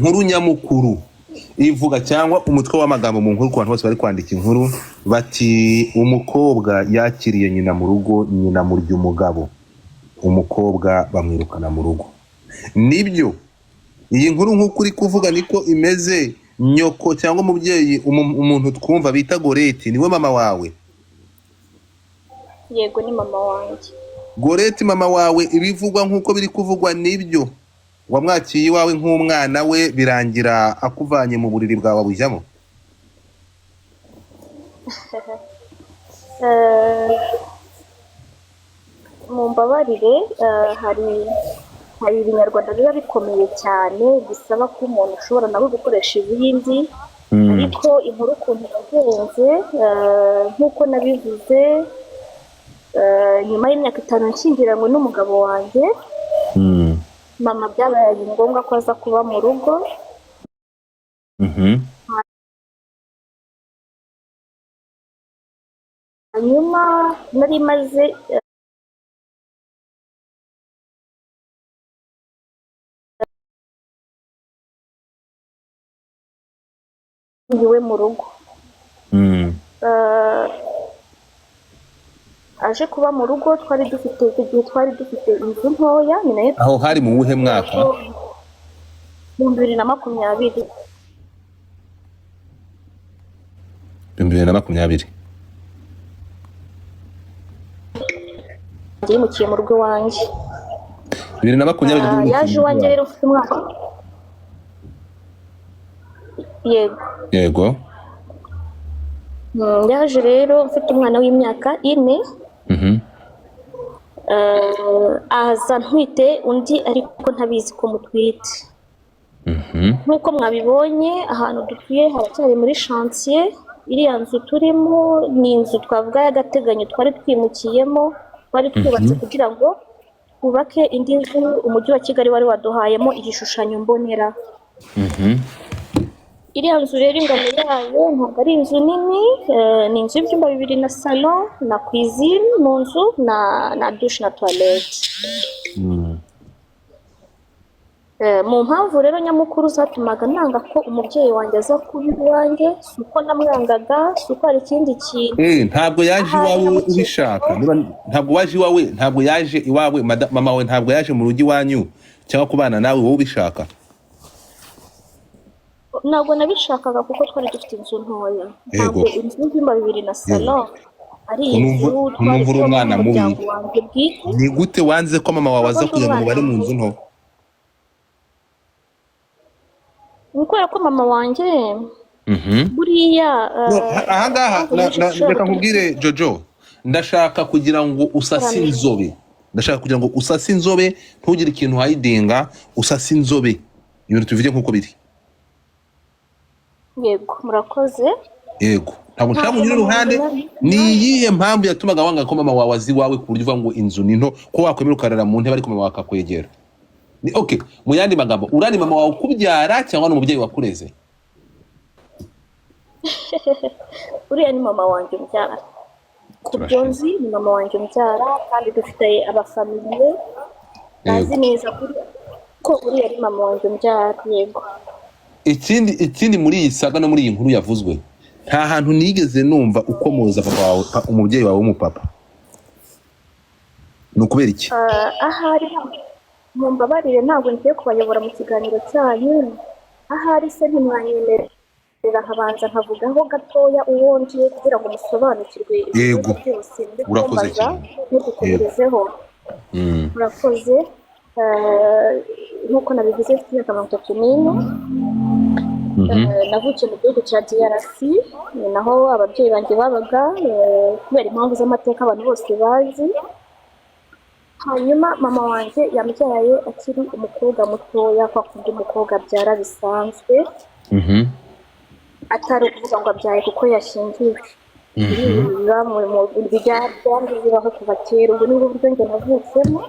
inkuru nyamukuru ivuga cyangwa umutwe w'amagambo mu nkuru ku bantu bose bari kwandika inkuru bati umukobwa yakiriye nyina mu rugo, nyina murya umugabo, umukobwa bamwirukana mu rugo. Nibyo iyi nkuru nk'uko uri kuvuga niko imeze. Nyoko cyangwa umubyeyi, umuntu twumva bita Goreti, niwe mama wawe? Yego, ni mama wanjye. Goreti mama wawe, ibivugwa nk'uko biri kuvugwa nibyo? Wamwakiye iwawe nk'umwana we birangira akuvanye mu buriri bwawe abujyamo? Mumbabarire, hari ibinyarwanda biba bikomeye cyane bisaba ko umuntu ushobora nawe gukoresha ibindi, ariko inkuru ukuntu yagenze nk'uko nabivuze, nyuma y'imyaka 5 nshyingiranywe n'umugabo wanjye, mama byabaye ngombwa ko aza kuba mu rugo. Hanyuma nari maze iwe mu rugo. Aje kuba mu rugo, twari dufite inzu ntoya. Ni nayo aho hari mu wuhe mwaka? mu 2020. 2020 yimukiye mu rugo wanjye. 2020 yaje wanjye rero ufite umwaka. Yego. Yaje rero mfite umwana w'imyaka 4. Aza ntwite undi ariko ntabizi ko mutwite. Nk'uko mwabibonye ahantu dutuye haracyari muri chantier. Iriya nzu turimo ni inzu twavuga y'agateganyo twari twimukiyemo, twari twubatse kugira ngo twubake indi nzu umujyi wa Kigali wari waduhayemo igishushanyo mbonera. Iriya nzu rero ingano yayo ntabwo ari inzu nini, ni inzu y'ibyumba 2 na salon na cuisine mu nzu na douche na toilette. Mu mpamvu rero nyamukuru zatumaga nanga ko umubyeyi wanjye aza kuba iwanjye, si uko namwangaga, si uko hari ikindi kintu. Ntabwo yaje iwawe ubishaka? Ntabwo waje iwawe? Ntabwo yaje iwawe mama we? Ntabwo yaje mu rugo iwanyu cyangwa kubana nawe wowe ubishaka? Ntabwo nabishakaga kuko twari dufite inzu ntoya. Ntabwo inzu y'ibyumba 2 na salon ari inzu twari uri umwana mubi. wanjye bwite. Ni gute wanze ko mama wawe aza kugira ngo bari mu nzu nto? Kubera ko mama wanjye buriya ahangaha reka nkubwire Jojo, ndashaka kugira ngo usase inzobe. Ntugire ikintu hayidinga, usase inzobe, ibintu tuvuge nk'uko biri. Yego, murakoze. Yego, ntabwo nshaka kunyura iruhande. Ni iyihe mpamvu yatumaga wanga ko mama wawe azi iwawe ku buryo uvuga ngo inzu ni nto, ko wakwemera ukarara mu ntebe ariko mama wawe akakwegera? Okay, mu yandi magambo, urani mama wawe ukubyara cyangwa ni umubyeyi wakureze? Uriya ni mama wanjye mbyara. Kubyo nzi ni mama wanjye mbyara, kandi dufite abafamiliye bazi neza ko uriya ari mama wanjye mbyara. Yego. Ikindi muri iyi saga no muri iyi nkuru yavuzwe, nta hantu nigeze numva ukomoza papa wawe, umubyeyi wawe w'umupapa. Ni ukubera iki? Ahari mumbabarire ntabwo ngiye kubayobora mu kiganiro cyanyu. Ahari se ntimwanyemerera habanza nkavugaho gatoya uwo ngiye kugira ngo musobanukirwe ibibazo byose. Urakoze cyane. Ntudukomerezeho. Murakoze. Nk'uko nabivuze mfite imyaka 34. Navukiye mu gihugu cya DRC, ni naho ababyeyi banjye babaga kubera impamvu z'amateka abantu bose bazi. Hanyuma mama wanjye yamubyaye akiri umukobwa mutoya, kwa kundi umukobwa abyara bisanzwe, atari ukuvuga ngo abyaye kuko yashingiwe. Bibaho kuva kera, ubu ni uburyo njye navutsemo.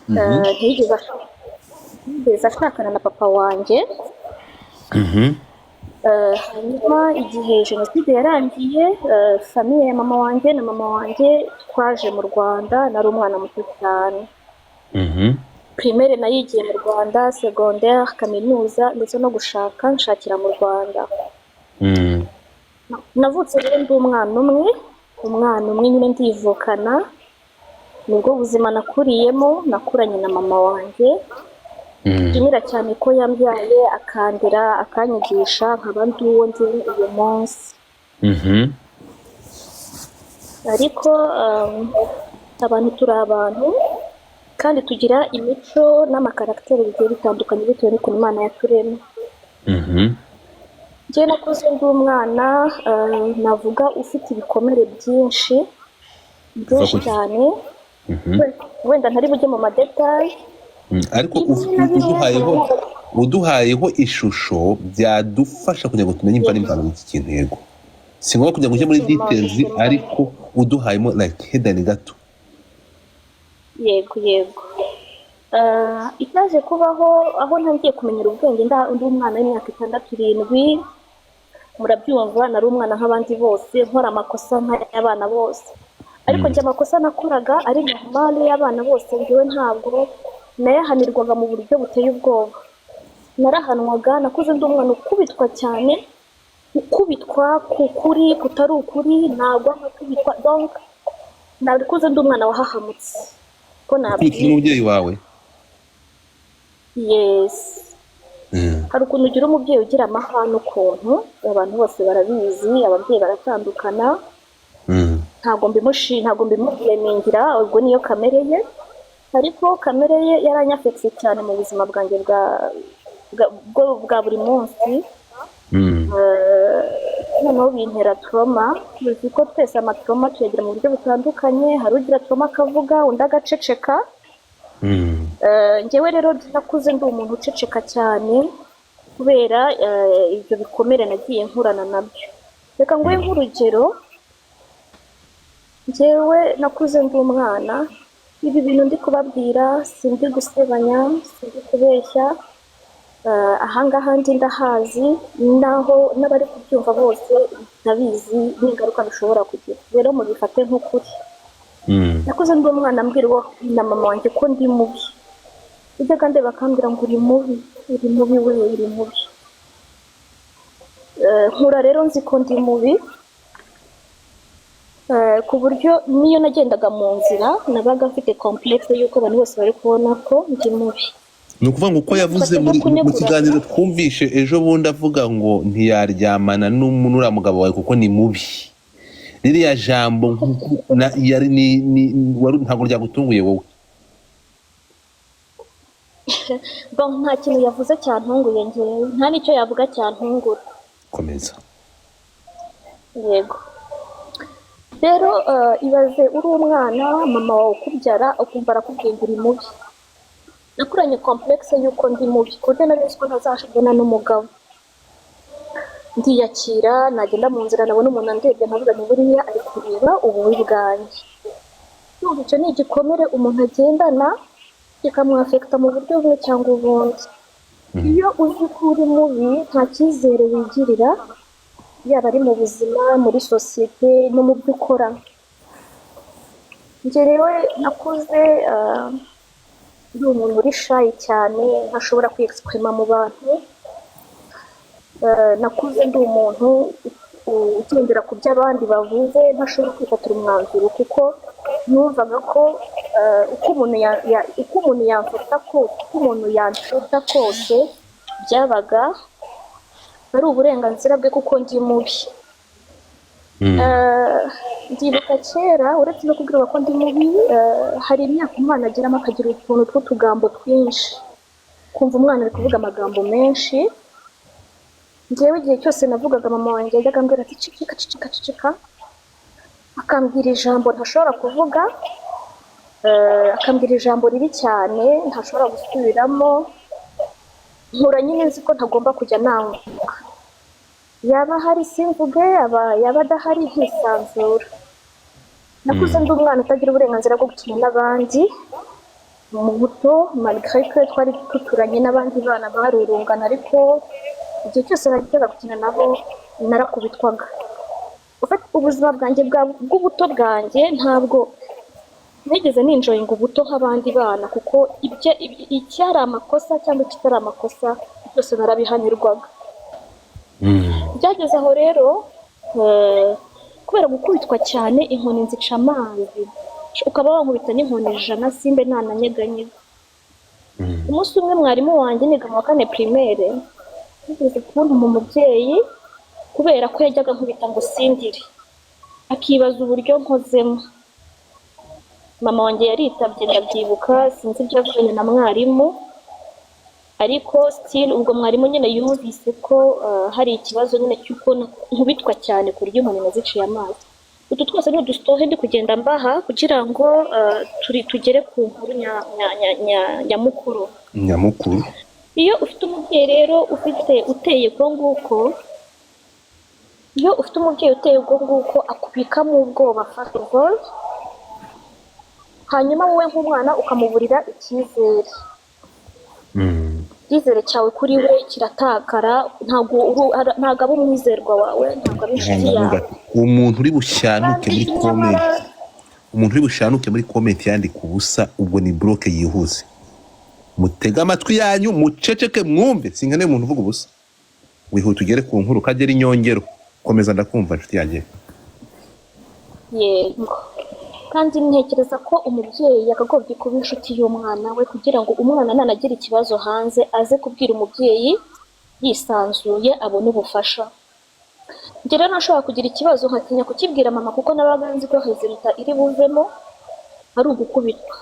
Ntiyigeze ashakana na papa wanjye. Hanyuma igihe jenoside yarangiye, famiye ya mama wanjye na mama wanjye twaje mu Rwanda, nari umwana muto cyane. primaire nayigiye mu Rwanda, secondaire, kaminuza ndetse no nshakira mu Rwanda. Navutse rero ndi umwana umwe nyine ndivukana, nibwo buzima nakuriyemo, nakuranye na mama wanjye. Nshimira cyane ko yambyaye akandera akanyigisha nkaba ndi uwo ndi uyu munsi. Ariko abantu turi abantu kandi tugira imico n'amakaragiteri bigiye bitandukanye bitewe n'ukuntu Imana yaturemye. Njye nakuze ndi umwana navuga ufite ibikomere byinshi cyane, wenda ntari bujye mu madetayi. Ariko uduhayeho ishusho byadufasha kugira ngo tumenye imva n'imvano y'iki kintu. Yego, si ngombwa kugira ngo ujye muri details, ariko uduhayemo like hidden gato. Yego itaje kubaho aho ntangiye kumenyera ubwenge ndi umwana w'imyaka 6-7. Murabyumva, nari umwana nk'abandi bose, nkora amakosa nk'abana bose, ariko njye amakosa nakoraga ari normal y'abana bose. Njyewe ntabwo nayahanirwaga mu buryo buteye ubwoba, narahanwaga. Nakuze ndi umwana ukubitwa cyane, ukubitwa kukuri kutari ukuri, ntabwo nkakubitwa. Donc nakuze ndi umwana wahahamutse ko nabwiye umubyeyi wawe. Yes. Hari ukuntu ugira umubyeyi ugira amahane, ukuntu abantu bose barabizi, ababyeyi baratandukana. Ntabwo mbimuremengira, ubwo niyo kamere ye, ariko kamere ye yaranyafetse cyane mu buzima bwanjye bwa buri munsi. Noneho bintera trauma. Tuzi ko twese amatrauma tuyagira mu buryo butandukanye, hari ugira trauma akavuga, undi agaceceka. Njyewe rero nakuze ndi umuntu uceceka cyane kubera ibyo bikomere nagiye nkurana nabyo. Reka nguhe nk'urugero, njyewe nakuze ndi umwana, ibi bintu ndi kubabwira sindi gusebanya, sindi kubeshya. Ahangaha ndi ndahazi, naho n'abari kubyumva bose ndabizi n'ingaruka bishobora kugira, rero mubifate nk'ukuri. Nakuze ndi umwana mbwirwa na mama wanjye ko ndi mubi, ibyo kandi bakambwira ngo uri mubi we, uri mubi. Nkura rero nzi ko ndi mubi, ku buryo niyo nagendaga mu nzira nabaga mfite complexe y'uko abantu bose bari kubona ko ndi mubi. Ni ukuvuga ngo uko yavuze mu kiganiro twumvishe ejo bundi avuga ngo ntiyaryamana n'uriya mugabo wawe kuko ni mubi, ririya jambo ntabwo ryagutunguye wowe? Nta kintu yavuze cyantunguye njyewe, nta n'icyo yavuga cyantungura. Komeza. Yego rero ibaze uri umwana, mama wawe ukubyara ukumva arakubwiye ngo uri mubi. Nakuranye complexe y'uko ndi mubi, kuko nari ko ntazashobora n'umugabo. Ndiyakira, nagenda mu nzira nabona umuntu andebye nkavuga ni buriya ari kureba ububi bwanjye. Icyo ni igikomere umuntu agendana kikamwafekita mu buryo bumwe cyangwa ubundi. Iyo uzi ko uri mubi, nta cyizere wigirira, yaba ari mu buzima, muri sosiyete no mu byo ukora. Njye rero nakuze ndi umuntu uri shy cyane, ntashobora kwexprima mu bantu. Nakuze ndi umuntu ugendera ku byo abandi bavuze, ntashobora kwifatira umwanzuro, kuko numvaga ko uko umuntu yamfata kose, uko umuntu yanshuta kose byabaga ari uburenganzira bwe kuko ndi mubi. Ndibuka kera, uretse no kubwirwa ko ndi mubi, hari imyaka umwana ageramo akagira utuntu tw'utugambo twinshi, kumva umwana ari kuvuga amagambo menshi. Njyewe igihe cyose navugaga, mama wanjye yajyaga ambwira ati ceceka, akambwira ijambo ntashobora kuvuga, akambwira ijambo ribi cyane ntashobora gusubiramo. Nkura nyine nzi ko ntagomba kujya namvuga, yaba hari simvuge, yaba adahari nkisanzura. Nakuze ndi umwana utagira uburenganzira bwo gukina n'abandi mu buto, malgré que twari duturanye n'abandi bana barurungana, ariko igihe cyose najyaga gukina nabo narakubitwaga. Ubuzima bwanjye bw'ubuto bwanjye ntabwo nigeze ninjoyinga ubuto nk'abandi bana kuko icyari amakosa cyangwa ikitari amakosa byose narabihanirwaga. Byageze aho rero kubera gukubitwa cyane inkoni nzica amazi, ukaba wankubita n'inkoni 100 simbe ntananyeganyega. Umunsi umwe mwarimu wanjye niga mu wa 4 primaire yigeze kuntuma umubyeyi kubera ko yajyaga nkubita ngo sindire, akibaza uburyo nkozemo. Mama wanjye yaritabye ndabyibuka, sinzi ibyo yavuganye na mwarimu, ariko still ubwo mwarimu nyine yumvise ko hari ikibazo nyine cy'uko nkubitwa cyane ku buryo umuntu naziciye amazi. Utu twose ni udusitohe ndi kugenda mbaha kugira ngo tugere ku nkuru nyamukuru. Iyo ufite umubyeyi rero uteye ubwo nguko akubikamo ubwoba first of all, hanyuma wowe nk'umwana ukamuburira icyizere. Icyizere cyawe kuri we kiratakara, ntabwo aba umwizerwa wawe, ntabwo ari inshuti yawe. Umuntu uri bushanuke muri comment yandika ubusa, ubwo ni bloke yihuse. Mutega amatwi yanyu muceceke mwumve, singane umuntu uvuga ubusa. Wihuta ugere ku nkuru kagera inyongero. Komeza ndakumva nshuti yanjye. Yego. Kandi ntekereza ko umubyeyi yakagombye kuba inshuti y'umwana we kugira ngo umwana nanagira ikibazo hanze aze kubwira umubyeyi yisanzuye abone ubufasha. Njye rero nashobora kugira ikibazo nkatinya kukibwira mama kuko nabaga nzi ko resulta iri buvemo ari ugukubitwa.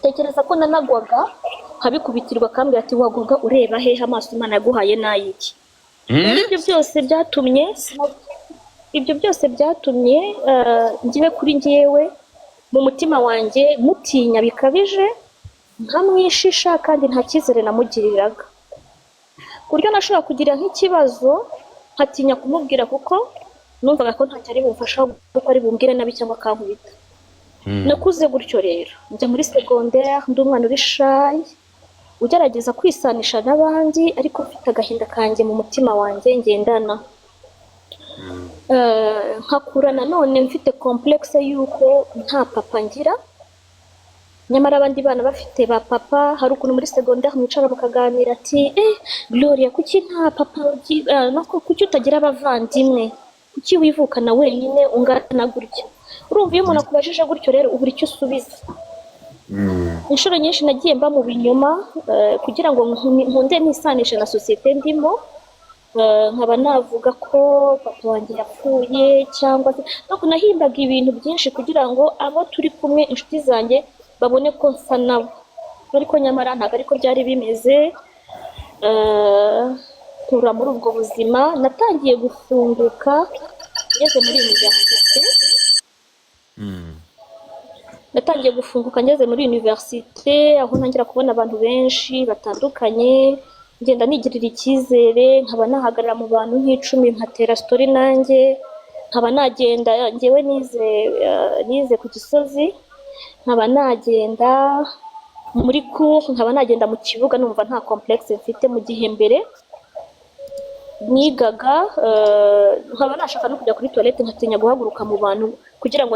Tekereza ko nanagwaga nkabikubitirwa kandi ati wagwaga ureba hehe, amaso Imana yaguhaye nayiki. Ibyo byose byatumye ngiwe kuri ngewe mu mutima wanjye mutinya bikabije, nkamwishisha kandi nta cyizere namugiriraga. Kuryo nashobora kugira nk'ikibazo nkatinya kumubwira kuko numvaga ko ntacyo ari bumfasha kuko ari bumbwire nabi cyangwa akankubita. Nakuze gutyo rero njya muri secondaire ndi umwana uri shy, ugerageza kwisanisha n'abandi ariko mfite agahinda kanjye mu mutima wanjye ngendana. Nkakura nanone mfite complexe yuko nta papa ngira, nyamara abandi bana bafite ba papa. Hari ukuntu muri secondaire mwicara mukaganira ati Gloria kuki nta papa nako kuki utagira abavandimwe, kuki wivukana wenyine ungana gutya. Urumva iyo umuntu akubajije gutyo rero ubura icyo usubiza. Inshuro nyinshi nagiye mba mu binyoma kugira ngo nkunde nisanishe na societe ndimo. Nkaba navuga ko papa wanjye yapfuye cyangwa no kunahimbaga ibintu byinshi kugira ngo abo turi kumwe inshuti zanjye babone ko nsa nabo, ariko nyamara ntabwo ariko byari bimeze. Tura muri ubwo buzima natangiye gufunguka ngeze muri universite. Aho ntangira kubona abantu benshi batandukanye, ngenda nigirira icyizere, nkaba nahagarara mu bantu nk'icumi nkatera story nanjye, nkaba nagenda ngewe nize ku Gisozi, nkaba nagenda muri cours, nkaba nagenda mu kibuga numva nta complexe mfite. Mu gihe mbere nigaga nkaba nashaka no kujya kuri toilette nkatinya guhaguruka mu bantu kugira ngo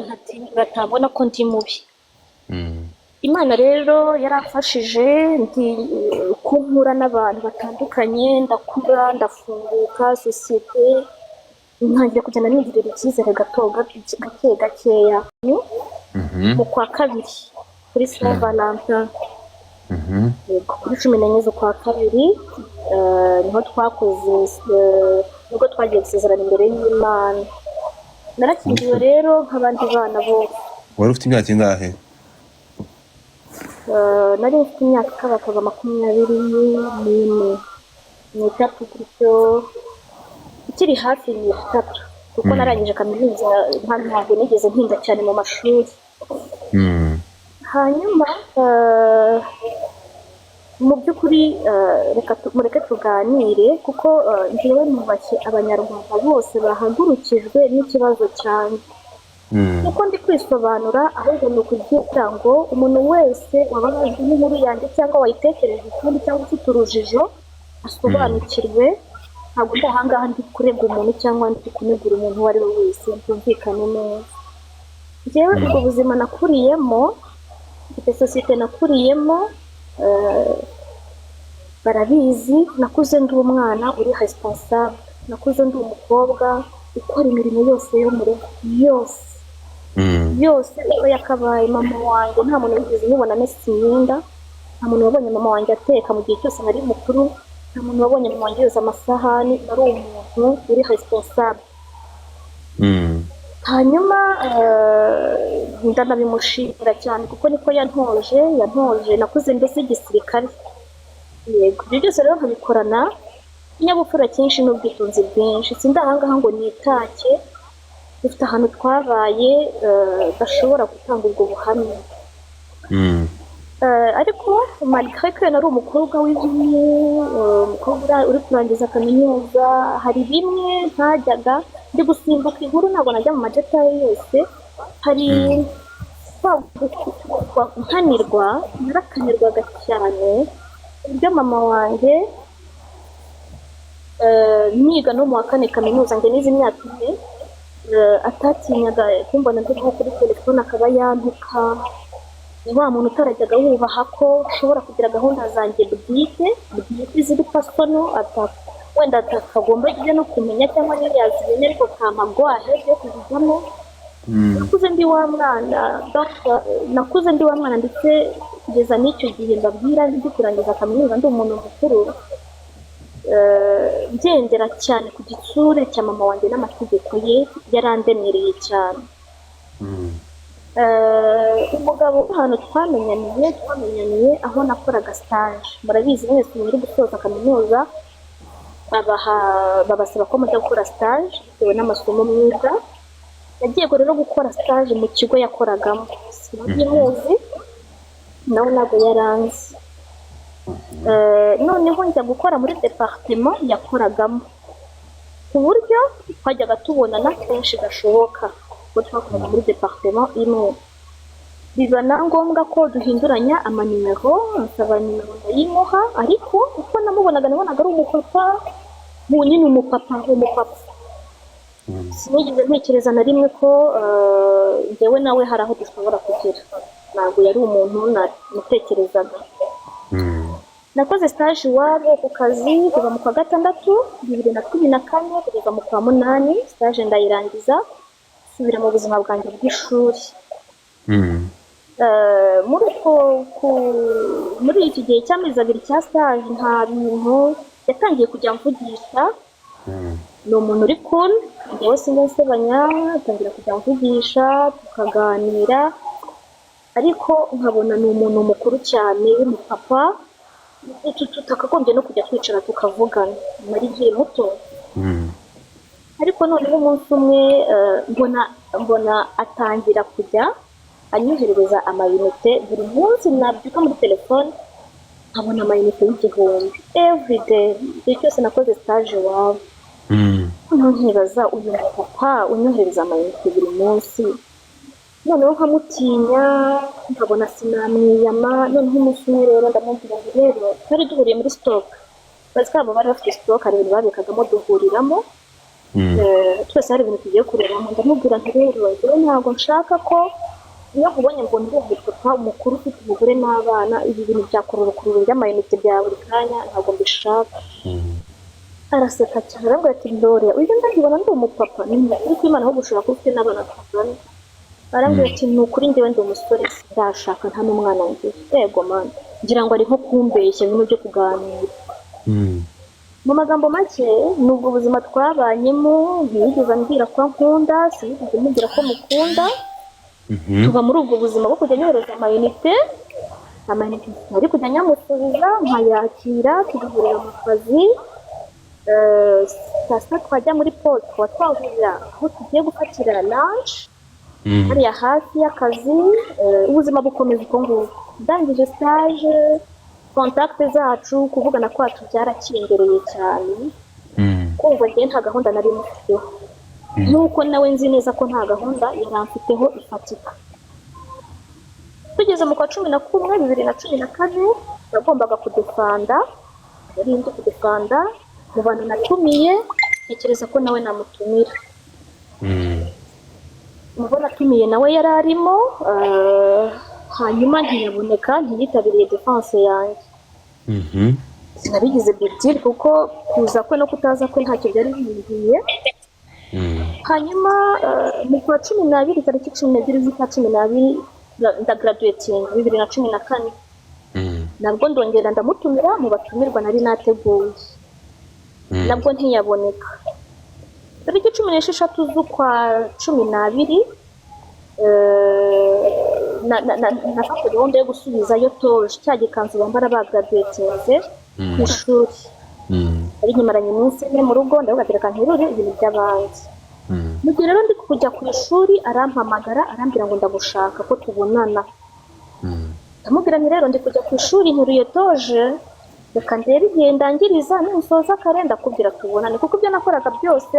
batabona ko ndi mubi. Imana rero yarafashije kumpura n'abantu batandukanye, ndakura ndafunguka, societe ntangiye kugenda nigirira icyizere gakeya. Mu kwa kabiri kuri Saint Valentin, kuri 14 z'ukwa kabiri niho nibwo twagiye gusezerana imbere y'Imana. Narakingiwe rero nk'abandi bana bose. Wari ufite imyaka ingahe? Nari mfite imyaka ikabakaba 24 gutyo, ikiri hafi y'itatu kuko narangije kaminuza ntabwo nigeze ntinda cyane mu mashuri. Hanyuma mu by'ukuri mureke tuganire kuko njyewe nubashye abanyarwanda bose bahagurukijwe n'ikibazo cyane. Kuko ndi kwisobanura ahubwo ni ukugira ngo umuntu wese wababajwe n'inkuru yanjye cyangwa wayitekereje ukundi cyangwa ufite urujijo asobanukirwe. Ntabwo ndi aha ngaha ndi kurega umuntu cyangwa ndi kunegura umuntu uwo ari we wese, byumvikane neza. njyewe ubwo buzima nakuriyemo, mfite sosiyete nakuriyemo, barabizi, nakuze ndi umwana uri responsable, nakuze ndi umukobwa ukora imirimo yose yo mu rugo, yose yose uko yakabaye. Mama wanjye nta muntu wigeze umubona amesa imyenda, nta muntu wabonye mama wanjye ateka mu gihe cyose nari mukuru, nta muntu wabonye mama wanjye yoza amasahani. Ari umuntu uri responsable. hanyuma ndanabimushimira cyane kuko niko yantoje, nakuze mbese igisirikare. Yego, ibyo byose rero nkabikorana ikinyabupfura cyinshi n'ubwitonzi bwinshi. sindi ahangaha ngo nitake, dufite ahantu twabaye gashobora gutanga ubwo buhamya. ariko malgré que nari umukobwa w'inkumi, umukobwa uri kurangiza kaminuza, hari bimwe ntajyaga ndi gusimbuka inkuru, ntabwo najya mu majetaye yose. hari narakanirwaga cyane uburyo mama wanjye niga no mu wa kane kaminuza, njye nize imyaka ine, atatinyaga kumbona ndi nko kuri telefone akaba yantuka. ni wa muntu utarajyaga wubaha ko ushobora kugira gahunda zanjye bwite ziri pasono, wenda atagomba kujya no kumenya cyangwa niba yazimenya ariko kamagwahe yo kuzijyamo. nakuze ndi wa mwana ndetse kugeza n'icyo gihe mbabwira ndi kurangiza kaminuza ndi umuntu mukuru, ngendera cyane ku gitsure cya mama wanjye n'amategeko ye yarandemereye cyane. umugabo ahantu twamenyaniye aho nakoraga stage. murabizi mwese muri gusoza kaminuza babasaba ko mujya gukora stage bitewe n'amasomo mwiza. yagiye rero gukora stage mu kigo yakoragamo, sinabimuzi nawe ntabwo yaranzi. noneho njya gukora muri departement yakoragamo, ku buryo twajyaga tubonana kenshi gashoboka ko twakoraga muri departement imwe. biba na ngombwa ko duhinduranya amanimero, nsaba nimero ndayimuha, ariko uko namubonaga nabonaga ari umupapa bunini, umupapa. sinigeze ntekereza na rimwe ko njyewe nawe hari aho dushobora kugera. ntabwo yari umuntu namutekerezaga. nakoze stage iwabo ku kazi kuva mu kwa gatandatu 2014 kugeza mu kwa munani. stage ndayirangiza, nsubira mu buzima bwanjye bw'ishuri. muri iki gihe cy'amezi abiri cya stage nta bintu yatangiye kujya mvugisha. ni umuntu uri cool, njyewe sinsebanya, atangira kujya mvugisha tukaganira, ariko nkabona ni umuntu mukuru cyane w'umupapa, tutakagombye no kujya twicara tukavugana. nari nkiri muto. ariko noneho umunsi umwe mbona atangira kujya anyoherereza amayinite buri munsi. nabyuka muri telefone nkabona amayinite y'igihumbi everyday. igihe cyose nakoze stage iwabo. noneho nkibaza, uyu mupapa unyohereza amayinite buri munsi, noneho nkamutinya, nkabona sinamwiyama. noneho umunsi umwe rero ndamubwira ngo rero twari duhuriye muri stock, bazi ko abo bari bafite stock, hari ibintu babikagamo duhuriramo, twese hari ibintu tugiye kurebamo. ndamubwira nti rero ntabwo nshaka ko iyo nkubonye ngo ndi umupapa umukuru ufite umugore n'abana, ibi bintu byakurura by'amayinite bya buri kanya ntabwo mbishaka. araseka cyane arambwira ati ndore uyu ndabibona ndi umupapa, ni ukuri kw'Imana aho gushobora kuba ufite n'abana tuvana. arambwira ati ni ukuri njyewe ndi umusore ndashaka nta n'umwana ngira. yego mana, ngira ngo ari nko kumbeshya ibintu byo kuganira. mu magambo make ni ubwo buzima twabanyemo. ntiyigeze ambwira ko nkunda, sinigeze mubwira ko mukunda. tuba muri ubwo buzima bwo kujya nyohereza amayinite nari kujya nyamusubiza nkayakira, tugahurira mu kazi. saa sita twajya muri pause tukaba twahurira aho tugiye gufatira lunch hariya hafi y'akazi. ubuzima bukomeza uko nguko. ndangije stage, contact zacu kuvugana kwacu byarakingereye cyane, kumva njye nta gahunda nari mufiteho, nk'uko nawe nzi neza ko nta gahunda yaramfiteho ifatika. tugeze mu kwa 11 2014 nagombaga kudefanda, yari ndi kudefanda mu bantu natumiye, ntekereza ko nawe namutumira. mubona natumiye nawe yari arimo hanyuma ntiyaboneka ntiyitabiriye defense yanjye. Sinabigize big deal kuko kuza kwe no kutaza kwe ntacyo byari bimbwiye. Hanyuma mu kwa 12 tariki 12 z'ukwa 12 ndagraduating 2014. Nabwo ndongera ndamutumira mu batumirwa nari nateguye. Nabwo ntiyaboneka. Tariki 16 z'ukwa 12 nafashe gahunda yo gusubizayo toje cya gikanzu bambara bagraduatinze ku ishuri. Ari nyimaranye iminsi ine mu rugo ndavuga ati reka nterure ibintu by'abandi. Mu gihe rero ndi kujya ku ishuri arampamagara arambwira ngo ndagushaka ko tubonana. Ndamubwira nti rero ndi kujya ku ishuri nteruye toje reka ndebe igihe ndangiriza ninsoza kare ndakubwira tubonane kuko ibyo nakoraga byose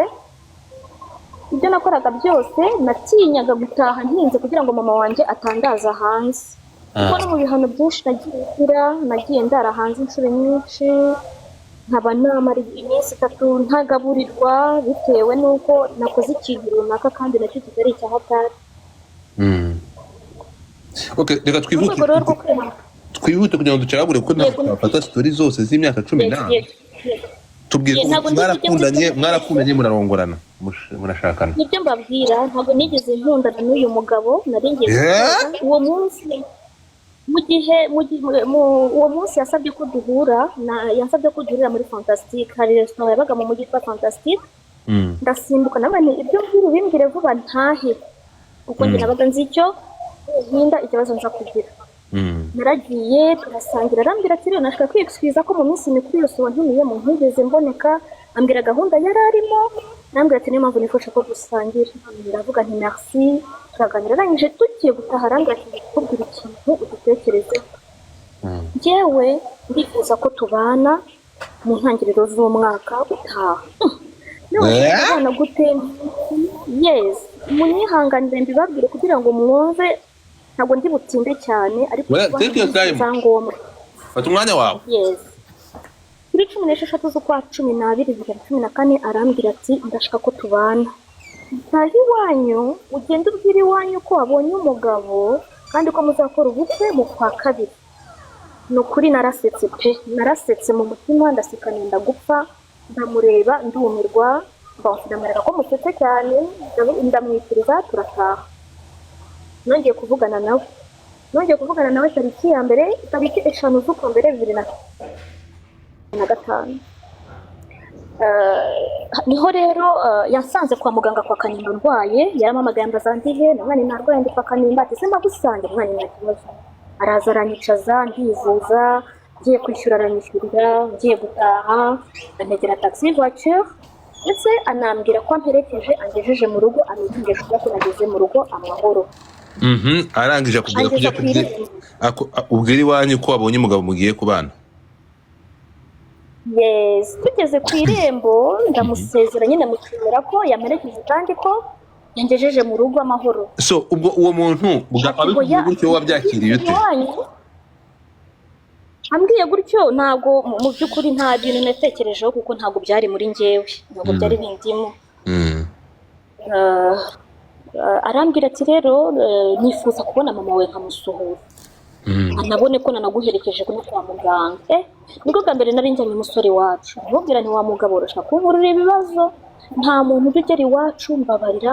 natinyaga gutaha ntinze kugira ngo mama wanjye atangaza hanze. Kuko no mu bihano byinshi nagiye ndara hanze inshuro nyinshi nkaba namara iminsi 3 ntagaburirwa bitewe n'uko nakoze ikintu runaka kandi nacyo kitari icyahatari. Okay, reka twihute kugira ngo ducagure kuko nafata story zose z'imyaka 10. Tubwire mwarakundanye murarongorana murashakana. Nibyo mbabwira ntabwo nigeze nkundana n'uyu mugabo naringiye uwo munsi uwo munsi yasabye ko duhura yansabye ko duhurira muri Fantastic. Hari restaurant yabaga mu mujyi wa Fantastic. Ndasimbuka nabane ibyo mbiri bimbwire vuba ntahe kuko njye nabaga nzi icyo hinda ikibazo nza kugira. Naragiye turasangira arambwira ati rero nashaka kwixwiza ko mu minsi mikuru yose wantumiye mu ntigeze mboneka. Ambwira gahunda yari arimo nambwira ati niyo mpamvu nifasha ko dusangira. Ndavuga nti merci turaganira arangije tugiye gutaha arambwira ati kubwira ikintu udutekereze. Njyewe ndifuza ko tubana mu ntangiriro z'umwaka utaha. None gute? Yes munyihanganire mbibabwire kugira ngo mwumve ntabwo ndi butinde cyane ariko ngombwa fata umwanya wawe. Yes kuri 16 z'ukwa 12 2014 arambwira ati ndashaka ko tubana. Ntahi iwanyu ugenda ubwira iwanyu ko wabonye umugabo kandi ko muzakora ubukwe mu kwa 2. Nukuri narasetse mu mutima ndasikana ndagupfa ndamureba ndumirwa ndamureka ko musetse cyane ndamwitiriza turataha. Nongeye kuvugana nawe tariki ya mbere tariki 5 z'ukwa mbere 2015. Niho rero yasanze kwa muganga kwa Kanimba ndwaye yaramamagaye ambaza ndihe namwe narwaye ndi kwa Kanimba ati se mbagusange mwana nta kibazo. Araza aranyicaza ndivuza ngiye kwishyura aranyishyurira ngiye gutaha antegera taxi voiture ndetse anambwira ko amperekeje angejeje mu rugo amenyesha ko nageze mu rugo amahoro. Arangije kujya ubwira iwanyu ko wabonye umugabo mugiye kubana. Yes tugeze ku irembo ndamusezera nyine mukimera ko yamerekeje kandi ko yangejeje mu rugo amahoro. So ubwo uwo muntu bugapabikuye gutyo wabyakiriye ute? Ambwiye gutyo ntago mu byukuri nta bintu natekerejeho kuko ntago byari muri njyewe ntago byari bindimo. Arambwira ati rero nifuza kubona mama we nkamusuhuza anabone ko nanaguherekeje kuri kwa muganga. Nibwo bwa mbere nari njyanye umusore wacu mubwira ni wa mugabo urashaka kunkurira ibibazo nta muntu ugera iwacu mbabarira.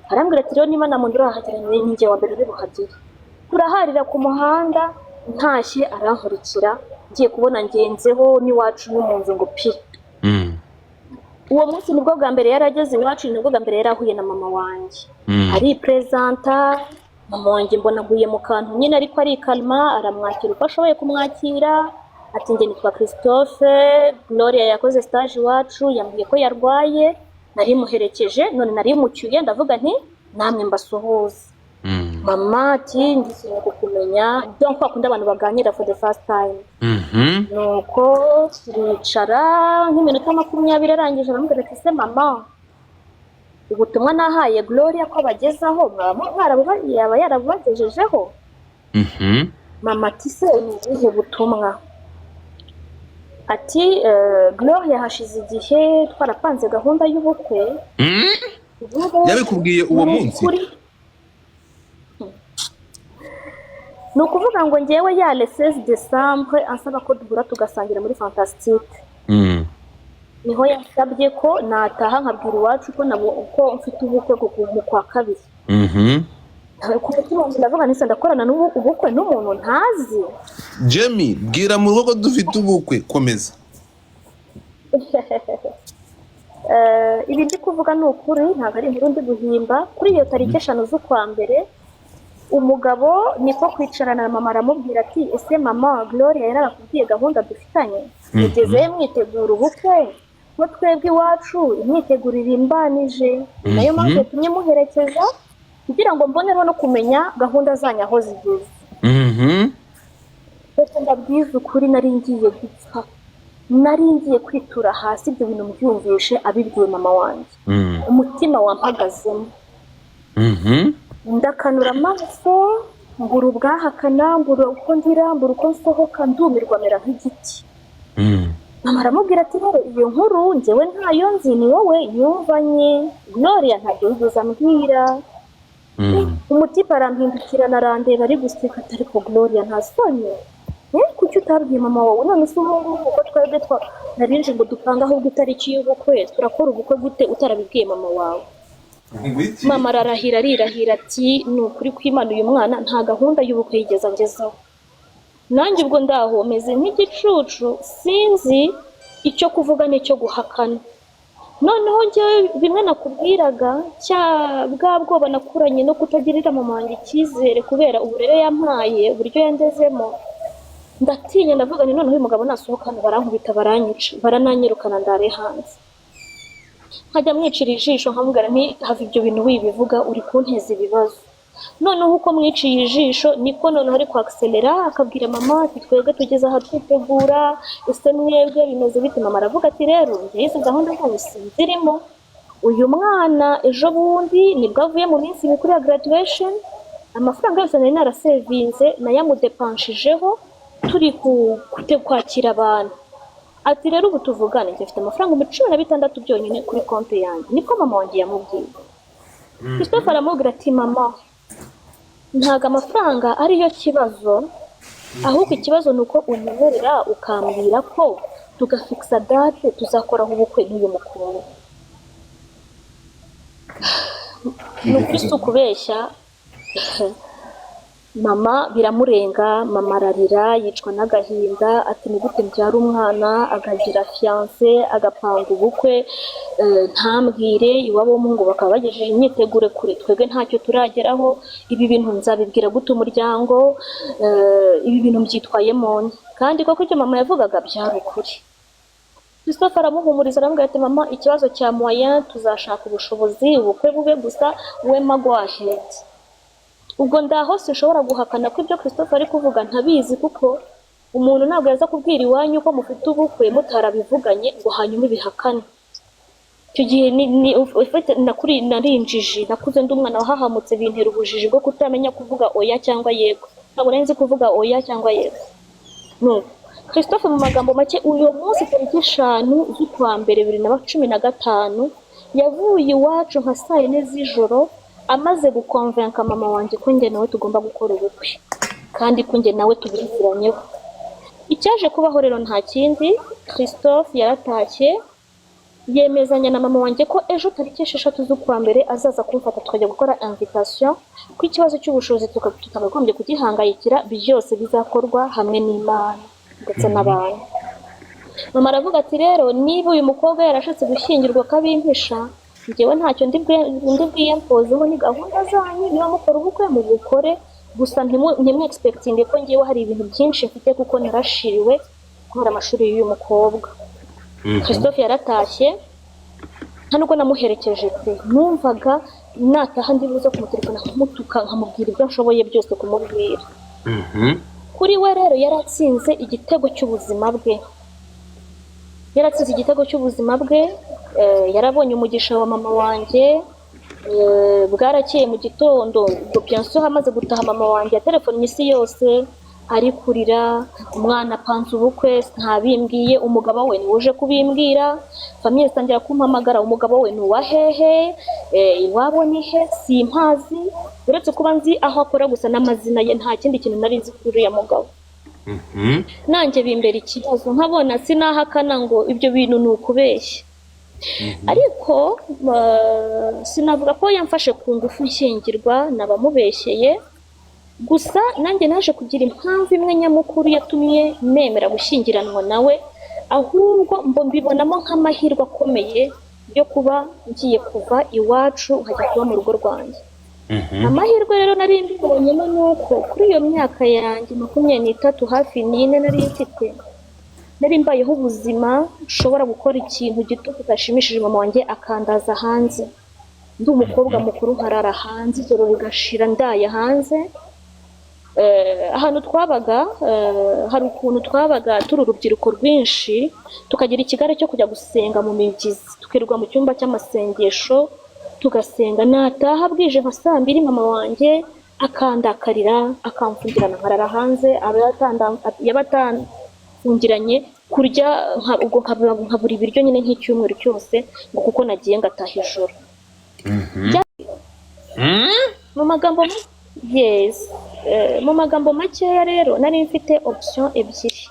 Arambwira ati rero niba na muntu urahageranye ninjye wa mbere uri buhagere. Turaharira ku muhanda ntashye arankurikira ngiye kubona ngenzeho n'iwacu n'umunzu ngo pi. Uwo munsi nibwo bwa mbere yarageze iwacu nibwo bwa mbere yarahuye na mama wanjye. Ari presenta mama wanjye mbona aguye mu kantu nyine ariko ari kalma aramwakira uko ashoboye kumwakira ati njye nitwa Christophe Gloria yakoze stage iwacu yambwiye ko yarwaye nari muherekeje none nari mucyuye ndavuga nti namwe mbasuhuza. Mama ati ndishimye kukumenya donc akunda abantu baganira for the first time. Nuko turicara nk'iminota 20 arangije aramubwira ati se mama ubutumwa nahaye Gloria ko bagezaho yaba yarabubagejejeho. Mama ati se ni butumwa ati Gloria hashize igihe twarapanze gahunda y'ubukwe. Yabikubwiye uwo munsi? ni ukuvuga ngo ngewe ya le 16 décembre ansaba ko duhura tugasangira muri Fantastique. Niho yasabye ko nataha nkabwira iwacu ko mfite ubukwe mu kwa kabiri. Ku mutima wanjye ndavuga nise ndakorana ubukwe n'umuntu ntazi. Jamie, bwira mu rugo ko dufite ubukwe, komeza. Ibi ndi kuvuga ni ukuri, ntabwo ari inkuru ndi guhimba. Kuri iyo tariki 5 z'ukwa mbere, umugabo niko kwicarana na mama aramubwira ati ese mama Gloria yarakubwiye gahunda dufitanye, mugeze mwitegura ubukwe ko twebwe iwacu imyitegurire imbanije, nayo mpamvu tumye muherekeza kugira ngo mbonereho no kumenya gahunda zanyu aho zigeze. Ndetse ndabwiza ukuri nari ngiye gupfa, nari ngiye kwitura hasi ibyo bintu mbyumvishe abibwiye mama wanjye. Umutima wampagazemo, ndakanura amaso, mbura ubwahakana, mbura uko ngira, mbura uko nsohoka, ndumirwa mera nk'igiti. Mama aramubwira ati rero iyo nkuru njyewe ntayo nzi, ni wowe yumvanye, Gloria ntabyo yigeze ambwira. Umutipe arampindukirana arandeba ari guseka ati ariko Gloria nta soni, kuki utabwiye mama wawe? None se ubu uko twebwe narinje ngo dupanga ahubwo itariki y'ubukwe, turakora ubukwe gute utarabibwiye mama wawe? Mama ararahira ati ni ukuri kw'Imana uyu mwana nta gahunda y'ubukwe yigeze agezaho. Nanjye ubwo ndaho meze nk'igicucu, sinzi icyo kuvuga n'icyo guhakana. Noneho njyewe bimwe nakubwiraga bwa bwoba nakuranye no kutagirira mama wanjye icyizere kubera uburere yampaye, uburyo yandezemo, ndatinya ndavuga ni noneho uyu mugabo nasohokana barankubita baranyica, barananyirukana ndare hanze. Nkajya mwicira ijisho nkamubwira nti have ibyo bintu wibivuga uri kunteza ibibazo. Noneho uko mwiciye ijisho niko noneho ari kwakiselera akabwira mama ati twebwe tugeze aha twitegura, ese mwebwe bimeze bite? Mama aravuga ati rero njye gahunda zose zirimo, uyu mwana ejo bundi nibwo avuye mu minsi mikuru ya graduation, amafaranga yose nari narasevinze nayamudepanshijeho turi kwakira abantu. Ati rero ubu tuvugane njye mfite amafaranga 16 byonyine kuri konti yanjye, niko mama wanjye yamubwiye. Christophe aramubwira ati mama ntago amafaranga ariyo kibazo, ahubwo ikibazo ni uko unyemerera ukambwira ko tugafixa date tuzakoraho ubukwe n'uyu mukuru. Nukuri si ukubeshya, mama biramurenga, mama ararira yicwa n'agahinda ati ni gute mbyara umwana agagira fiancé agapanga ubukwe ntambwire iwabo w'umuhungu bakaba bagejeje imyitegure kure, twebwe ntacyo turageraho, ibi bintu nzabibwira gute umuryango, ibi bintu mbyitwayemo. Kandi koko icyo mama yavugaga byari ukuri. Christophe aramuhumuriza aramubwira ati mama ikibazo cya moyen tuzashaka ubushobozi, ubukwe bube gusa we magwahetse. Ubwo ndaho sinshobora guhakana ko ibyo Christophe ari kuvuga ntabizi, kuko umuntu ntabwo yaza kubwira iwanyu ko mufite ubukwe mutarabivuganye ngo hanyuma ibihakane. Icyo gihe narinjiji, nakuze ndi umwana wahahamutse, bintera ubujiji bwo kutamenya kuvuga oya cyangwa yego. Ntabwo nari nzi kuvuga oya cyangwa yego. Christophe mu magambo make uyu munsi tariki 5 z'ukwa mbere 2015 yavuye iwacu nka 4 z'ijoro amaze gukonvenka mama wanjye ko njye nawe tugomba gukora ubukwe kandi ko njye nawe tubiziranyeho. Icyaje kubaho rero nta kindi, Christophe yaratashye yemezanya na mama wanjye ko ejo tariki 6 z'ukwa mbere azaza kumfata tukajya gukora invitation, ko ikibazo cy'ubushobozi tutagagombye kugihangayikira, byose bizakorwa hamwe n'Imana ndetse n'abantu. Mama aravuga ati rero niba uyu mukobwa yarashatse gushyingirwa kabimpisha, njyewe ntacyo ndi bwiyempozeho, ni gahunda zanyu, niba mukora ubukwe mu bukore gusa ntimwe expecting ko njyewe hari ibintu byinshi mfite kuko narashiriwe kubera amashuri y'uyu mukobwa. Christophe yaratashye, nta nubwo namuherekeje pe, numvaga nataha ndi buze kumutelefona nkamutuka nkamubwira ibyo nshoboye byose kumubwira. Kuri we rero yaratsinze igitego cy'ubuzima bwe, yarabonye umugisha wa mama wanjye. Bwarakeye mu gitondo ubwo Pianso hamaze gutaha mama wanjye ya telefone isi yose ari kurira, umwana apanze ubukwe ntabimbwiye, umugabo we niwe uje kubimbwira, famiye zitangira kumpamagara, umugabo we ni uwa hehe, iwabo ni he, simpazi, uretse kuba nzi aho akora gusa n'amazina ye, nta kindi kintu nari nzi kuri uriya mugabo. Nanjye bimbera ikibazo, nkabona sinahakana ngo ibyo bintu ni ukubeshya. Ariko sinavuga ko yamfashe ku ngufu nshyingirwa, nabamubeshyeye, gusa nanjye naje kugira impamvu imwe nyamukuru yatumye nemera gushyingiranwa nawe, ahubwo mbibonamo nk'amahirwe akomeye yo kuba ngiye kuva iwacu nkajya kuba mu rugo rwanjye. Amahirwe rero nari mbibonyemo ni uko kuri iyo myaka yanjye 23 hafi n'ine nari mfite, nari mbayeho ubuzima nshobora gukora ikintu gito kidashimishije mama wanjye akandaza hanze. Ndi umukobwa mukuru nkarara hanze, ijoro rigashira ndaye hanze. Ahantu twabaga, hari ukuntu twabaga turi urubyiruko rwinshi, tukagira ikigare cyo kujya gusenga mu mibyizi, tukirirwa mu cyumba cy'amasengesho tugasenga. Nataha bwije nka 2 mama wanjye akandakarira, akamfungirana nkarara hanze, yabatangiranye kurya ubwo nkabura ibiryo nyine nk'icyumweru cyose ngo kuko nagiye ngataha ijoro. Mu magambo mu magambo makeya rero nari mfite option ebyiri.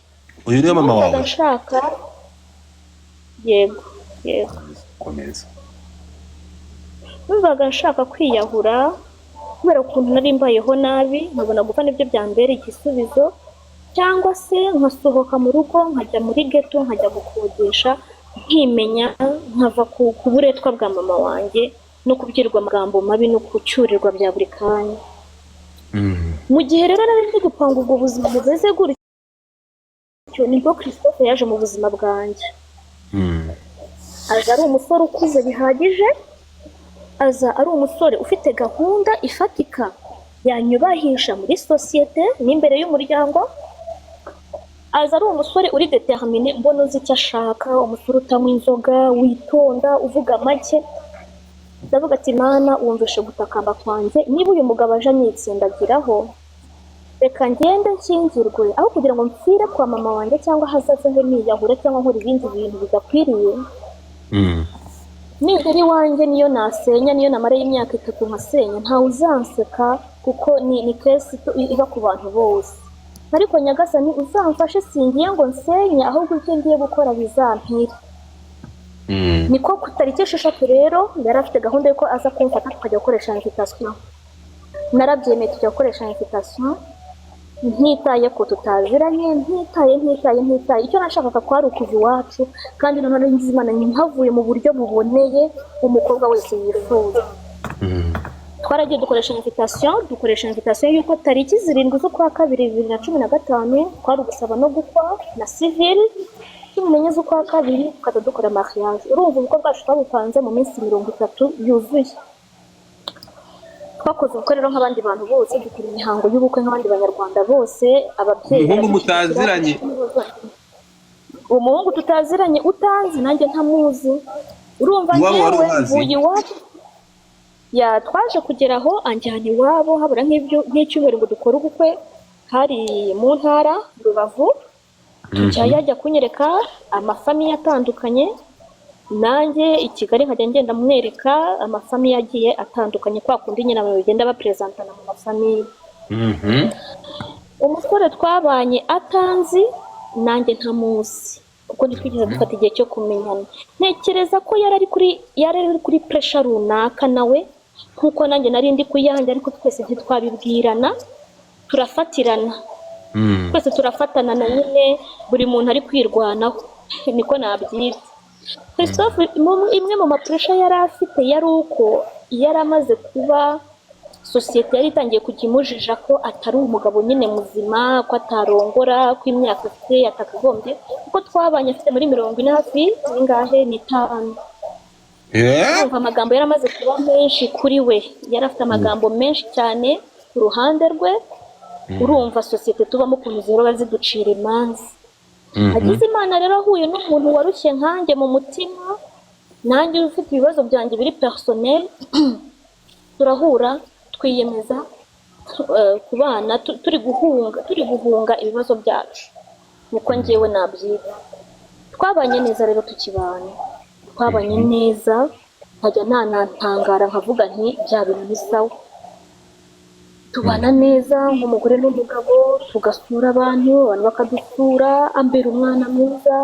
Uyu niyo mama wawe? Ndashaka yego komeza. Numvaga nshaka kwiyahura kubera ukuntu nari mbayeho nabi, nkabona gupfa nibyo byambera igisubizo, cyangwa se nkasohoka mu rugo nkajya muri ghetto nkajya gukodesha, nkimenya nkava ku buretwa bwa mama wanjye no kubwirwa amagambo mabi no kucyurirwa bya buri kanya. Mu gihe rero nari ndi gupanga ubwo buzima bumeze gutyo, nibwo Christophe yaje mu buzima bwanjye. Aza ari umusore ukuze bihagije, aza ari umusore ufite gahunda ifatika yanyubahisha muri sosiyete n'imbere y'umuryango. Aza ari umusore uri determine, mbona uzi icyo ashaka, umusore utanywa inzoga, witonda, uvuga make. Ndavuga ati Mana, wumvishe gutakamba kwanjye, niba uyu mugabo aje anyitsindagiraho, reka ngende nshyingirwe aho kugira ngo mpfire kwa mama wanjye cyangwa hazaze he niyahure cyangwa nkora ibindi bintu bidakwiriye. Ningeri wanjye niyo nasenya, niyo namara y'imyaka 3 nkasenya, ntawe uzanseka kuko ni kesi iba ku bantu bose. Ariko Nyagasani uzamfashe, singiye ngo nsenye, ahubwo icyo ngiye gukora bizampire. Niko ku tariki 6 rero yari afite gahunda yuko aza kumfata tukajya gukoresha invitation. Narabyemeye tujya gukoresha invitation, ntitaye ko tutaziranye, ntitaye. Icyo nashakaga ko ari ukuva iwacu, kandi none nzi Imana ntavuye mu buryo buboneye umukobwa wese yifuza. Twaragiye dukoresha invitation yuko tariki 7 z'ukwa 2 2015 twari gusaba no gukwa na civil, tumenye z'ukwa 2 tukajya dukora mariage. Urumva ubukwe bwacu twabupanze mu minsi 30 yuzuye. Twakoze ubukwe rero nk'abandi bantu bose, dukora imihango y'ubukwe nk'abandi banyarwanda bose. Ababyeyi umuhungu mutaziranye, umuhungu tutaziranye utanzi nanjye ntamuzi. Urumva ngewe mvuye iwacu, twaje kugeraho anjyana iwabo, habura nk'icyumweru ngo dukore ubukwe. Hari mu ntara Rubavu, yajya kunyereka amafamiye atandukanye, nanjye i Kigali nkajya ngenda mwereka amafamiye agiye atandukanye, kwa kundi nyine abantu bagenda bapresentana mu mafamiye. Umusore twabanye atanzi nanjye ntamuzi kuko ntitwigeze dufata igihe cyo kumenyana. Ntekereza ko yari ari kuri pressure runaka nawe, nkuko nanjye nari ndi kuyanjye, ariko twese ntitwabibwirana, turafatirana. Twese turafatana na nyine buri muntu ari kwirwanaho, niko nabyita. Christophe imwe mu mapressure yari afite yari uko yari amaze kuba, sosiyete yari itangiye kujya imujija ko atari umugabo nyine muzima, ko atarongora, ko imyaka afite atakagombye, kuko twabanye afite muri 40 hafi n'ingahe n'itanu. Amagambo yari amaze kuba menshi kuri we, yari afite amagambo menshi cyane ku ruhande rwe. Urumva sosiyete tubamo ukuntu zero baziducira imanza. Agize Imana rero ahuye n'umuntu warushye nkanjye mu mutima, nanjye ufite ibibazo byanjye biri personnel, turahura twiyemeza kubana turi guhunga ibibazo byacu, niko ngewe nabyita. Twabanye neza rero tukibana, twabanye neza, nkajya nanatangara nkavuga nti bya bintu ni sawa. Tubana neza nk'umugore n'umugabo, tugasura abantu bakadusura, ambera umwana mwiza.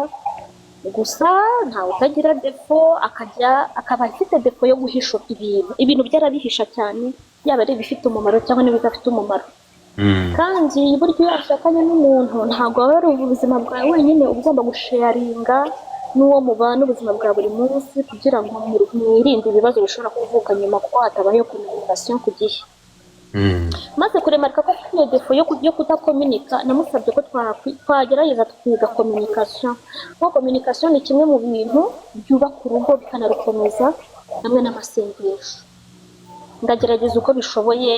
Gusa ntawe utagira defo, akaba afite defo yo guhisha ibintu byarabihisha cyane, yaba ari ibifite umumaro cyangwa n'ibidafite umumaro. kandi burya iyo washakanye n'umuntu ntabwo waba ari ubuzima bwawe wenyine, uba ugomba gusharinga n'uwo mubana ubuzima bwa buri munsi, kugira ngo mwirinde ibibazo bishobora kuvuka nyuma, kuko hatabayeho communication ku gihe. maze kuremarika ko afite iyo defo yo kudakominika, namusabye ko twagerageza tukiga communication, kuko communication ni kimwe mu bintu byubaka urugo bikanarukomeza, hamwe n'amasengesho. Ndagerageza uko bishoboye,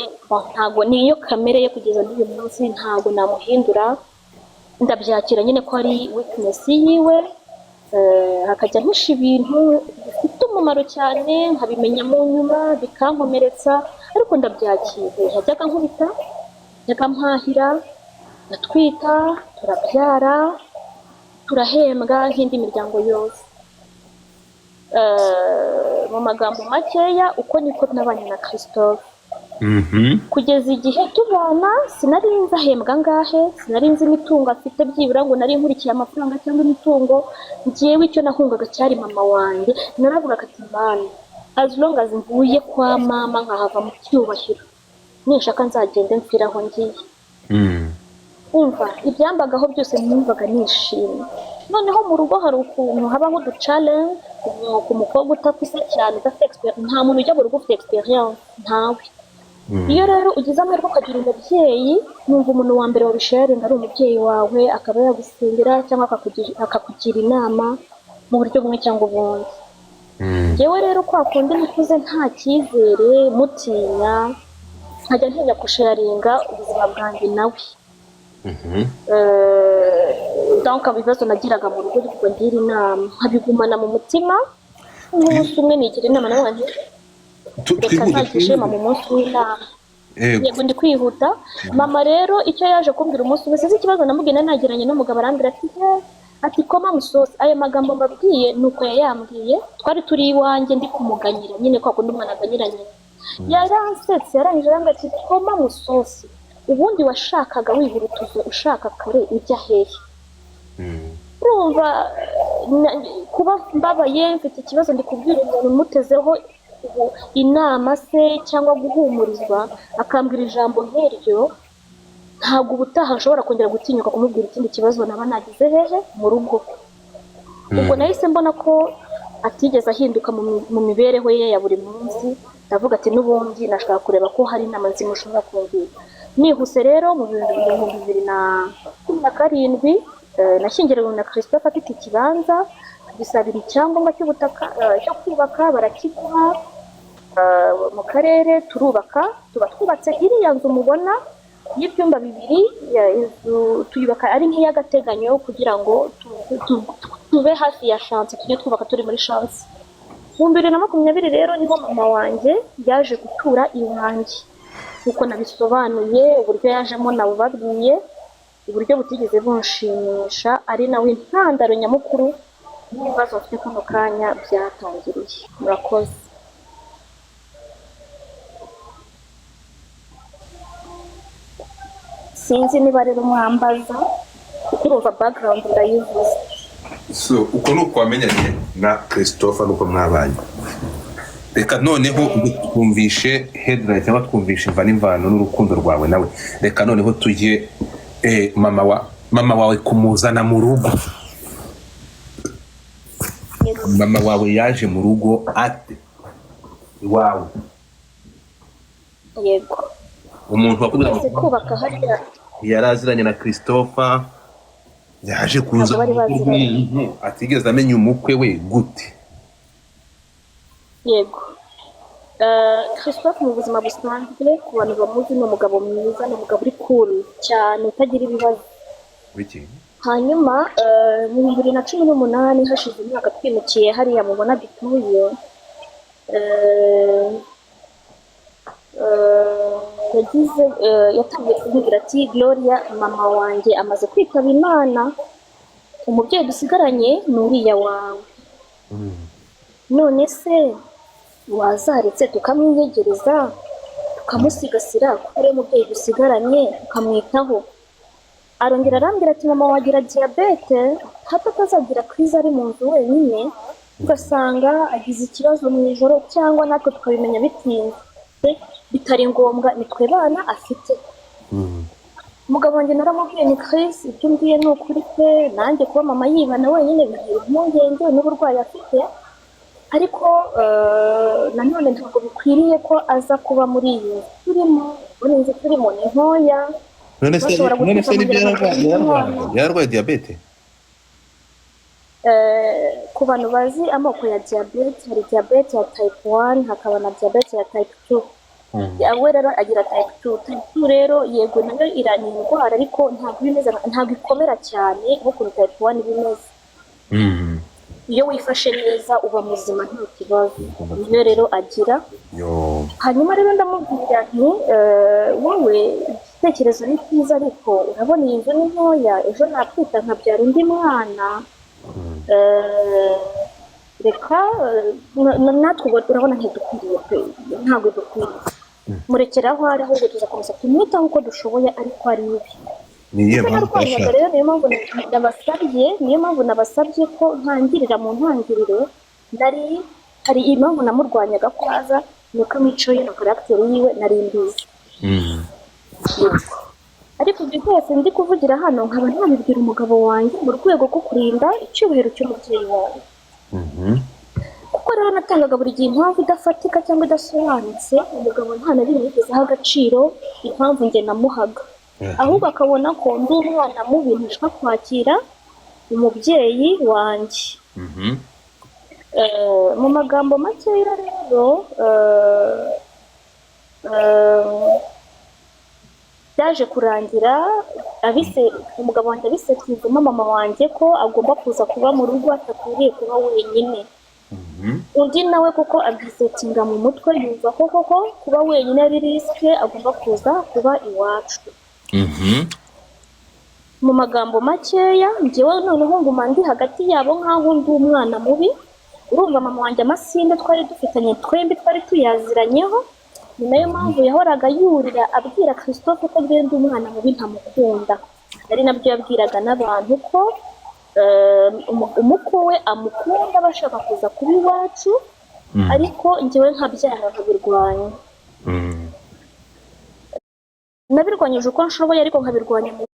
ntabwo niyo kamere ye kugeza n'uyu munsi, ntabwo namuhindura, ndabyakira nyine ko ari weakness yiwe. Hakajya mpisha ibintu bifite umumaro cyane, nkabimenya mu nyuma bikankomeretsa, ariko ndabyakira. Yajyaga nkubita, yajyaga mpahira, ndatwita, turabyara, turahembwa nk'indi miryango yose. Mu magambo makeya, uko niko nabanye na Christophe. Kugeza igihe tubana, sinari nzi ahembwa angahe, sinari nzi imitungo afite, byibura ngo nari nkurikiye amafaranga cyangwa imitungo. Njyewe icyo nahungaga cyari mama wanjye. Naravuga ati mama, as long as mvuye kwa mama nkahava mu cyubahiro, nishaka nzagende mfira aho ngiye. Umva, ibyambagaho byose numvaga nishimye. Noneho mu rugo hari ukuntu habaho uduchallenge, ku mukobwa utakuze cyane, udafite experience. Nta muntu ujya mu rugo ufite experience, ntawe. Iyo rero ugize amahirwe ukagira umubyeyi, numva umuntu wa mbere wabisharinga ari umubyeyi wawe, akaba yagusengera cyangwa akakugira inama mu buryo bumwe cyangwa ubundi. Yewe rero kwa kundi nakuze nta cyizere, mutinya, nkajya ntinya gusharinga ubuzima bwanjye nawe. Donc ibibazo nagiraga mu rugo ariko ngira inama, nkabigumana mu mutima. Umunsi umwe nigira inama n'abandi, reka ntagishema mu munsi w'inama. Yego ndi kwihuta. Mama rero icyo yaje kumbwira umunsi umwe, sinzi ikibazo namubwiye, nagiranye n'umugabo arambwira ati koma musosi. Ayo magambo mbabwiye nuko yayambwiye, twari turi iwanjye ndi kumuganyira nyine, kwa kundi umwana aganyiranye. Yaransetse, yarangije arambwira ati koma musosi, ubundi washakaga wihurutuze ushaka kare ujya hehe? Urumva kuba mbabaye mfite ikibazo, ndi kubwira umuntu umutezeho inama se cyangwa guhumurizwa, akambwira ijambo nk'iryo, ntabwo ubutaha nshobora kongera gutinyuka kumubwira ikindi kibazo naba nagize hehe mu rugo. Ubwo nahise mbona ko atigeze ahinduka mu mibereho ye ya buri munsi. Ndavuga ati n'ubundi nashaka kureba ko hari inama nzima ushobora kumvira. Nihuse rero mu 2017 nashyingiriwe na Christophe afite ikibanza, bisabira icyangombwa cy'ubutaka cyo kubaka, barakiguha mu karere, turubaka, tuba twubatse iriya nzu mubona y'ibyumba 2, inzu tuyubaka ari nk'iy'agateganyo kugira ngo tube hafi ya chance, tujye twubaka turi muri chance. Mu 2020 rero niho mama wanjye yaje gutura iwanjye, uko nabisobanuye, uburyo yajemo nabubabwiye, uburyo butigeze bunshimisha, ari nawe intandaro nyamukuru n'ibibazo mfite kuno kanya byatangiriye. Murakoze. Sinzi niba rero mwambaza, kuko urumva background ndayivuze. So uko nuko wamenyanye na Christophe, nuko mwabanye. Reka noneho twumvishe headline cyangwa twumvishe imva n'imvano n'urukundo rwawe nawe. Reka noneho tujye mama wawe kumuzana mu rugo. Mama wawe yaje mu rugo ate iwawe? Yego, umuntu wakubwira ngo kubaka hariya yaraziranye na Christophe, yaje kuza atigeze amenya umukwe we gute? Yego, Christophe mu buzima busanzwe ku bantu bamuzi ni umugabo mwiza, ni umugabo uri cool cyane utagira ibibazo. Hanyuma mu 2018 hashize imyaka twimukiye hariya mubona dutuye, yatangiye kumbwira ati Gloria, mama wanjye amaze kwitaba Imana, umubyeyi dusigaranye ni uriya wawe, none se wazaretse tukamwiyegereza tukamusigasira kuko uriya mubyeyi dusigaranye tukamwitaho. Arongera arambwira ati mama wagira diyabete, hato atazagira krize ari mu nzu wenyine ugasanga agize ikibazo mu ijoro cyangwa natwe tukabimenya bitinze bitari ngombwa, nitwe bana afite. Umugabo wanjye naramubwiye ni Chris, ibyo mbwiye ni ukuri pe, nanjye kuba mama yibana wenyine bigira impungenge n'uburwayi afite, ariko nanone ntabwo bikwiriye ko aza kuba muri iyi nzu turimo, muri iyi nzu turimo ni ntoya. none se nibyo yararwaye diyabete? Ku bantu bazi amoko ya diyabete, hari diyabete ya type 1 hakaba na diyabete ya type 2. we rero agira type 2. Type 2 rero yego nayo irani indwara ariko ntabwo ikomera cyane nk'uko type 1 bimeze. Iyo wifashe neza uba muzima nta kibazo, niyo rero agira. Hanyuma rero ndamubwira nti wowe igitekerezo ni cyiza ariko urabona iyi nzu ni ntoya, ejo nakwita nkabyara undi mwana, reka natwe urabona ntidukwiriye pe, ntabwo dukwiriye, murekera aho ari, ahubwo tuzakomeza kumwitaho uko dushoboye ariko ari ibi. Niyo mpamvu nabasabye ko ntangirira mu ntangiriro, hari impamvu namurwanyaga ko aza, nuko imico ye na karagiteri yiwe nari mbizi. Ariko ibyo byose ndi kuvugira hano nkaba ntabibwira umugabo wanjye mu rwego rwo kurinda icyubahiro cy'umubyeyi wawe. Kuko rero natangaga buri gihe impamvu idafatika cyangwa idasobanutse, umugabo nta na rimwe yigezeho agaciro impamvu njye namuhaga, ahubwo akabona ko ndi umwana mubi ntashaka kwakira umubyeyi wanjye. Mu magambo makeya rero byaje kurangira umugabo wanjye abisetinzemo mama wanjye ko agomba kuza kuba mu rugo atakwiriye kuba wenyine. Undi nawe kuko abisetinga mu mutwe yumva ko koko kuba wenyine ari risike, agomba kuza kuba iwacu. Mu magambo makeya njyewe noneho nguma ndi hagati yabo nk'aho ndi umwana mubi. Urumva mama wanjye amasinde twari dufitanye twembi twari tuyaziranyeho, ni nayo mpamvu yahoraga yurira abwira Christophe ko agenda umwana mubi ntamukunda. Ari nabyo yabwiraga n'abantu ko umukwe we amukunda bashaka kuza kuba iwacu, ariko njyewe nkabyanga nkabirwanya. Nabirwanyije uko nshoboye ariko nkabirwanya mu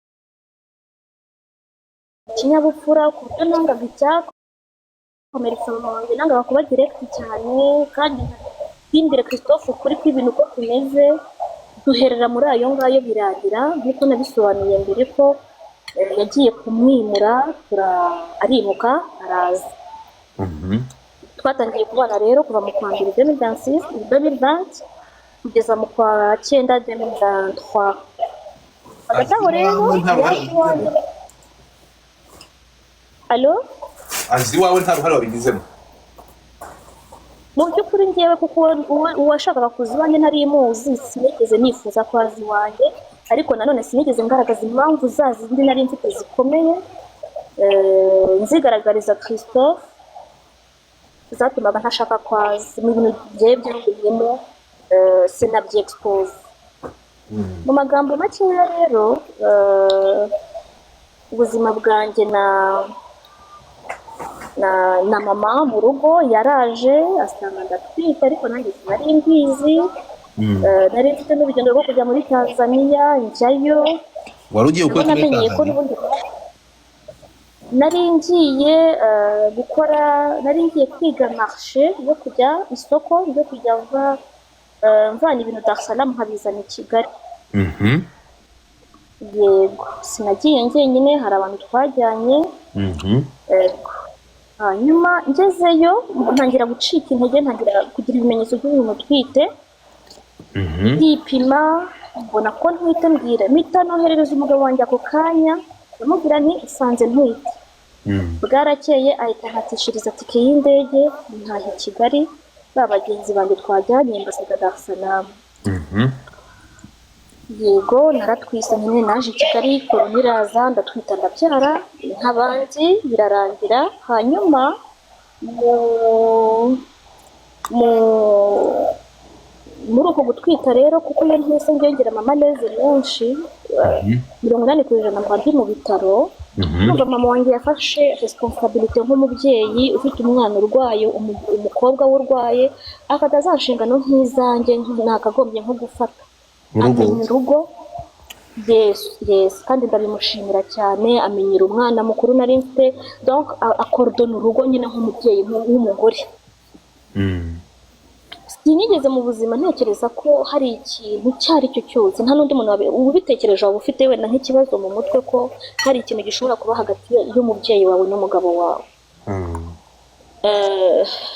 kinyabupfura, ku buryo nangaga icyakomeretsa mama wanjye, nangaga kuba direct cyane kandi ndimbire Christophe ukuri kw'ibintu uko tumeze. Duherera muri ayo ngayo birangira nk'uko nabisobanuye mbere ko yagiye kumwimura, arimuka araza. Twatangiye kubana rero kuva mu kwa mbere 2020 kugeza mu kwa 9 2023. Hagati aho rero alo azi wawe nta ruhare wabigizemo? Mu by'ukuri ngewe kuko uwashakaga kuza iwanjye nari muzi, sinigeze nifuza ko aza iwanjye, ariko nanone sinigeze ngaragaza impamvu zindi nari mfite zikomeye nzigaragariza Christophe zatumaga ntashaka ko aza. Mu bintu byangiyemo sinabyi-expose. Mu magambo makeya rero ubuzima bwanjye na mama mu rugo yaraje asanga ndatwite, ariko nanjye sinari mbizi. Nari mfite n'urugendo rwo kujya muri Tanzania njyayo. Wari ugiye gukora Tanzania? Nari ngiye kwiga marché yo kujya isoko ryo kujya mvana ibintu Dar es Salaam nkabizana i Kigali. Yego, sinagiye njyenyine, hari abantu twajyanye. Hanyuma ngezeyo ntangira gucika intege, ntangira kugira ibimenyetso by'umuntu utwite. Ndipima mbona ko ntwite, mpita noherereza umugabo wanjye ako kanya, ndamubwira nti usanze ntwite. Bwarakeye ahita ahatishiriza tike y'indege ntaha i Kigali, ba bagenzi banjye twajyanye mbasiga Dar es Salaam. yego naratwise nyine naje i Kigali korona iraza ndatwita ndabyara nk'abandi birarangira hanyuma mu muri uko gutwita rero kuko iyo ntese ngira amaneze menshi 80% mba ndi mu bitaro numva mama wanjye yafashe responsibility nk'umubyeyi ufite umwana urwaye umukobwa urwaye akata za nshingano nk'izanjye nakagombye nko gufata amenya urugo yes kandi ndabimushimira cyane amenyera umwana mukuru nari mfite donc akordona urugo nyine nk'umubyeyi nk'umugore sinigeze mu buzima ntekereza ko hari ikintu cyari cyo cyose nta n'undi muntu ubitekereje waba ufite wenda nk'ikibazo mu mutwe ko hari ikintu gishobora kuba hagati y'umubyeyi wawe n'umugabo wawe.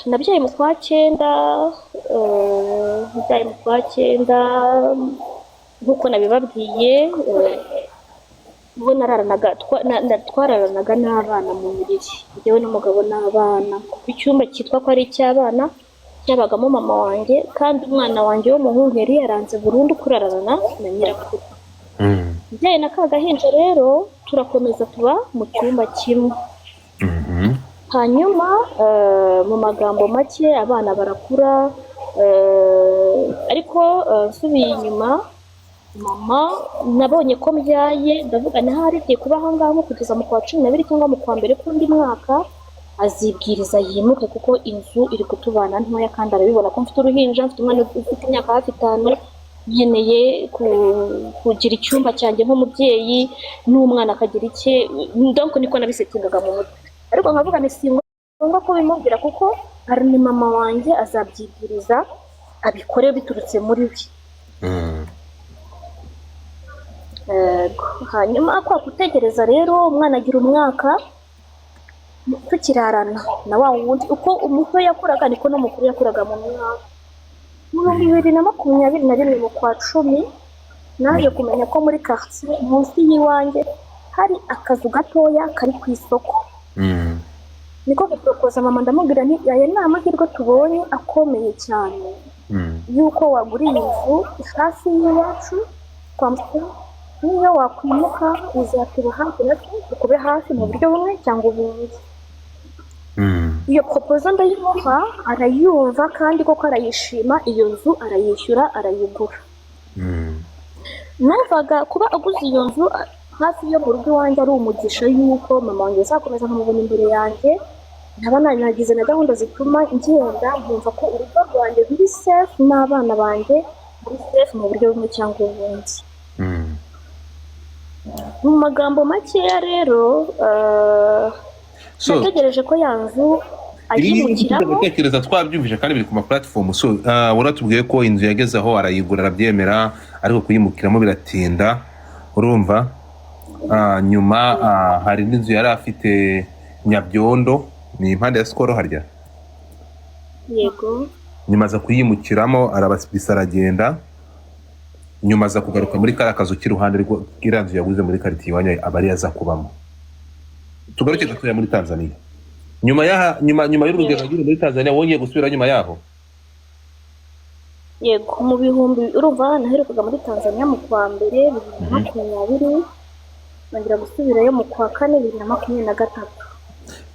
Nabyaye mu kwa cyenda nk'uko nabibabwiye ubwo twararanaga n'abana mu buriri njyewe n'umugabo n'abana ku cyumba cyitwa ko ari icy'abana cyabagamo mama wanjye kandi umwana wanjye w'umuhungu yari yaranze burundu kurarana na nyirakuru. Njyaye na kagahinja rero turakomeza tuba mu cyumba kimwe hanyuma mu magambo make abana barakura ariko nsubiye inyuma mama nabonye ko mbyaye ndavuga ntahari igiye kuba ahangaha kugeza mu kwa 12 cyangwa mu kwa mbere k'undi mwaka azibwiriza yimuke kuko inzu iri kutubana ntoya kandi arabibona ko mfite uruhinja mfite umwana ufite imyaka hafi 5 nkeneye kugira icyumba cyanjye nk'umubyeyi n'umwana akagira icye donc niko nabisetingaga mu mutwe ariko nkavuga ni singombwa ko bimubwira kuko ari ni mama wanjye azabyibwiriza abikore biturutse muri we. Hanyuma kwa gutegereza rero umwana agira umwaka tukirarana na wa wundi uko umuto yakuraga niko no mukuru yakuraga mu mwaka. Mu 2021 mu kwa 10 naje kumenya ko muri quartier munsi yiwanjye hari akazu gatoya kari ku isoko. Niko gupropoza mama ndamubwira nti aya ni amahirwe tubonye akomeye cyane yuko wagura inzu hafi y'iwacu kwa mukuru niyo wakwimuka uzatuba hafi natwe tukube hafi mu buryo bumwe cyangwa ubundi. Iyo proposal ndayimuha arayumva kandi koko arayishima iyo nzu arayishyura arayigura. Numvaga kuba aguze iyo nzu hafi yo mu rugo iwanjye ari umugisha yuko mama wanjye azakomeza kumubona imbere yanjye nkaba nagize na gahunda zituma ngenda nkumva ko urugo rwanjye ruri safe n'abana banjye buri safe mu buryo bumwe cyangwa ubundi. Mu magambo makeya rero nategereje ko yanzu ayimukiramo gutekereza twabyumvise kandi biri ku ma platform so waratubwiye ko inzu yageze aho arayigura arabyemera ariko kuyimukiramo biratinda urumva nyuma hari n'inzu yari afite Nyabyondo ni impande ya Skoro harya yego nyuma za kuyimukiramo arabasibisa aragenda nyuma za kugaruka muri karakazo kiruhande rw'iranzu yaguze muri quartier iwanyu abari yaza kubamo. Tugaruke gatoya muri Tanzania nyuma y'urugendo rw'iri muri Tanzania wongeye gusubira nyuma yaho. Yego mu bihumbi urumva naherukaga muri Tanzania mu kwa mbere 2020 ngira gusubirayo mu kwa 4 2023.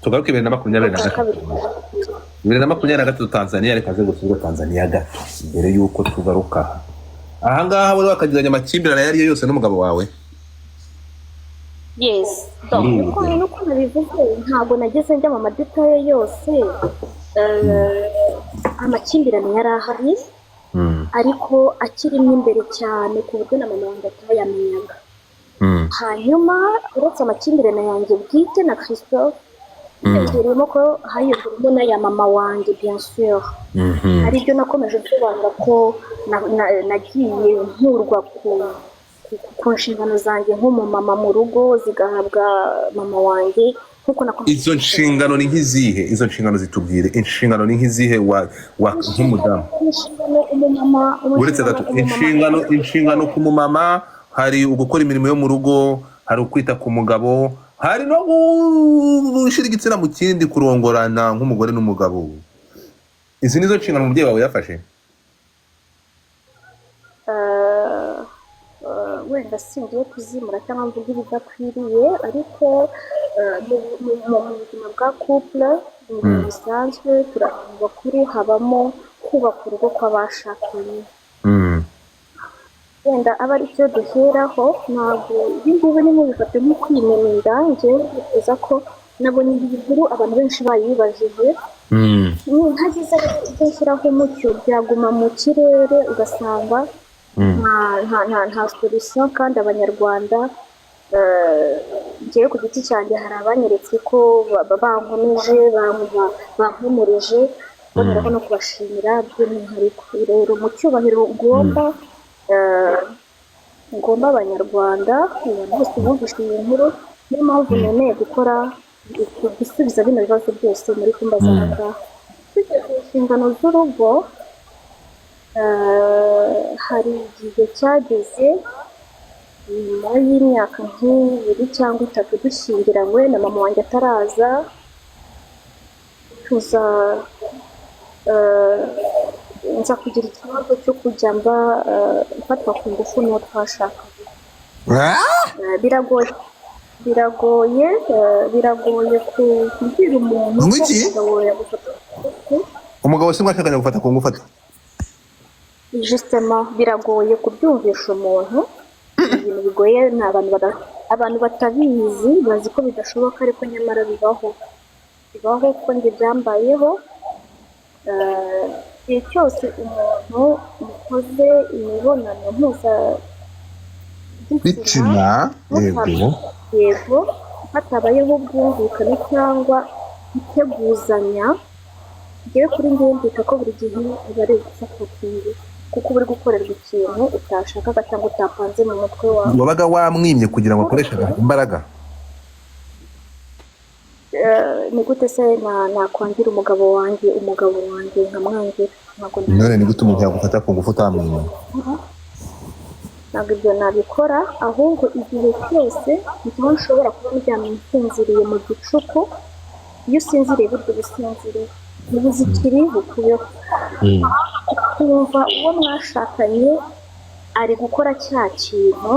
Tugaruke 2023 Tanzania reka ze gusubira Tanzania gato mbere yuko tugaruka aha ngaha bari bakagiranye amakimbirane yari yose n'umugabo wawe. Yes nuko nabivuze ntabwo nageze njya mu madetaye yose amakimbirane yari ahari ariko akirimo imbere cyane ku buryo na mama wanjye atayamenyaga. Hanyuma uretse amakimbirane yanjye bwite na Christophe yongereyemo ko hayongereyemo n'aya mama wanjye bien sûr aribyo nakomeje gusobanura ko nagiye nkurwa ku nshingano zanjye nk'umumama mu rugo zigahabwa mama wanjye nkuko nakomeje. Izo nshingano ni nk'izihe? Izo nshingano zitubwire inshingano ni nk'izihe wa nk'umudamu uretse gato inshingano ku mumama hari ugukora imirimo yo mu rugo hari ukwita ku mugabo hari no gushira igitsina mu kindi kurongorana nk'umugore n'umugabo. Izi nizo nshingano umubyeyi wawe yafashe? wenda singiye kuzimura cyangwa mvuga ibidakwiriye ariko mu buzima bwa couple mu bintu bisanzwe turahantu bakuru habamo kubaka urugo kw'abashakanye wenda aba ari cyo duheraho ntabwo ibi ngibi ni mubifate nko kwimenyera njyewe bifuza ko nabonye iyi nkuru abantu benshi bayibajije ntagize icyo nshyiraho umucyo byaguma mu kirere ugasanga nta solution kandi abanyarwanda njyewe ku giti cyanjye hari abanyeretse ko bankomeje bampumurije boneraho no kubashimira by'umwihariko rero mu cyubahiro ngomba abanyarwanda abantu bose bumvise iyi nkuru niyo mpamvu nemeye gukora gusubiza bino bibazo byose muri kumbaza aha ngaha inshingano z'urugo hari igihe cyageze nyuma y'imyaka nk'ibiri cyangwa itatu dushyingiranywe na mama wanjye ataraza nza kugira ikibazo cyo kujya mfatwa ku ngufu n'uwo twashakanye biragoye kubwira umuntu ko umugabo yagufata ku ngufu umugabo se mwashakanye gufata ku ngufu justement biragoye kubyumvisha umuntu ibintu bigoye ni abantu batabizi bazi ko bidashoboka ariko nyamara bibaho kuko njye byambayeho igihe cyose umuntu mukoze imibonano mpuzabitsina yego hatabayeho ubwumvikane cyangwa iteguzanya njyewe kuri njyewe mbika ko buri gihe uba ari gufatwa ku ngufu kuko uri gukorerwa ikintu utashakaga cyangwa utapanze mu mutwe wawe wabaga wamwimye kugira ngo akoreshe imbaraga ni gute se nakwangira umugabo wanjye nkamwangira none ni gute umuntu yagufata ku ngufu utamwimye ntabwo ibyo nabikora ahubwo igihe cyose niho nshobora kuba ndyamye nsinziriye mu gicuku iyo usinziriye burya uba usinziriye ntibuzikiri bukuyeho ukumva uwo mwashakanye ari gukora cya kintu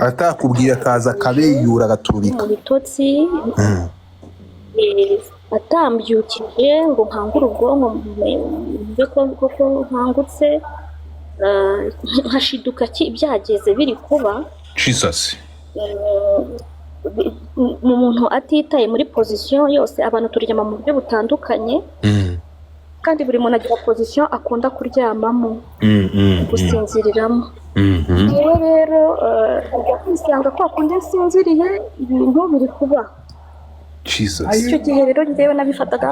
atakubwiye akaza akabeyura agaturika mu bitotsi atambyukije ngo nkangure ubwonko mve koko nkangutse nkashiduka byageze biri kuba Jesus umuntu atitaye muri pozisiyo yose abantu turyama mu buryo butandukanye kandi buri muntu agira pozisiyo akunda kuryamamo gusinziriramo rero kwisanga ko akunda nsinziriye ibintu biri kuba icyo gihe rero njyewe nabifataga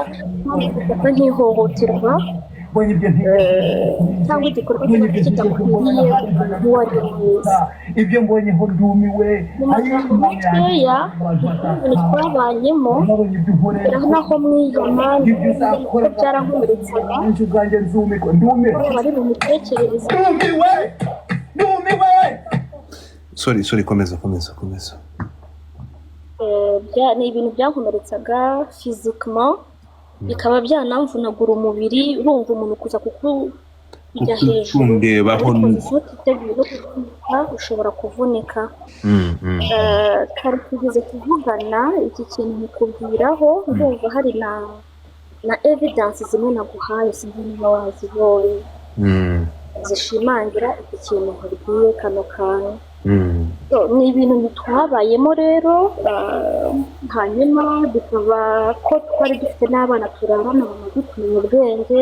nk'ihohoterwa cyangwa igikorwa kidakwiriye uwo ari we wese ibyo mbonyeho ndumiwe mu magambo makeya ibintu twabanyemo naho mwiyama ko byarankomeretsaga bari mu mitekerereze ndumiwe sorry komeza ni ibintu byankomeretsaga physiquement bikaba byanamvunagura umubiri urumva umuntu kuza kujya hejuru ndebaho ushobora kuvunika kare tugeze kuvugana iki kintu mukubwiraho ndumva hari na evidence zimwe naguhaye sinzi niba wazibonye zishimangira iki kintu nkubwiye kano kantu ni ibintu twabayemo rero hanyuma bikaba ko twari dufite n'abana turarana bamaze kumenya ubwenge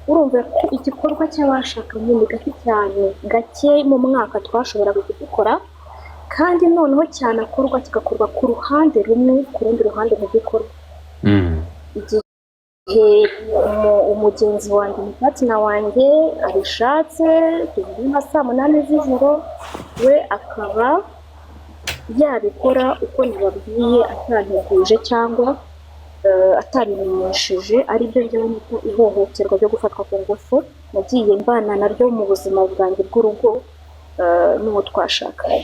urumva igikorwa cy'abashakanye ni gake mu mwaka twashoboraga kugikora kandi noneho cyanakorwa kigakorwa ku ruhande rumwe ku rundi ruhande ntigikorwa igihe umugenzi wanjye umupatina wanjye abishatse tugeze nka 8 z'ijoro we akaba yabikora uko nababwiye atanteguje cyangwa atabimenyesheje ari byo by'amata ihohoterwa ryo gufatwa ku ngufu nagiye mbana naryo mu buzima bwanjye bw'urugo n'uwo twashakanye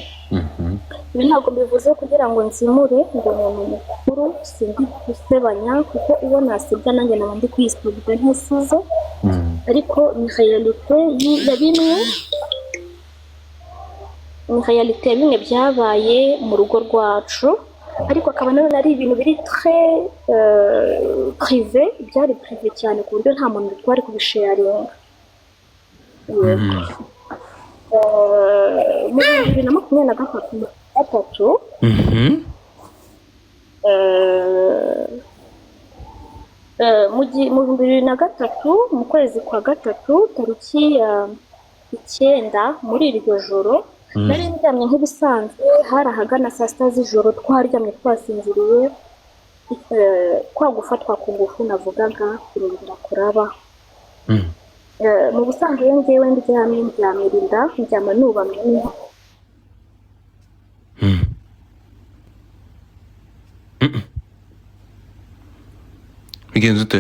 ibi ntabwo mbivuze kugira ngo nzimure ngo umuntu mukuru sindi gusebanya kuko iyo nasebya nanjye naba ndi kwisubira ntisize ariko ni realite ya bimwe ni realite ya bimwe byabaye mu rugo rwacu ariko akaba nanone ari ibintu biri très privé byari privé cyane ku buryo nta muntu twari kubisharinga mu 2023 mu 2023 mu kwezi kwa gatatu tariki ya 9 muri iryo joro nari ndyamye nk'ibisanzwe hari ahagana saa sita z'ijoro twaryamye twasinziriye kwa gufatwa ku ngufu navugaga kurongera kuraba mu busanzwe njyewe ndyamirinda ndyama nubamye bigenze ute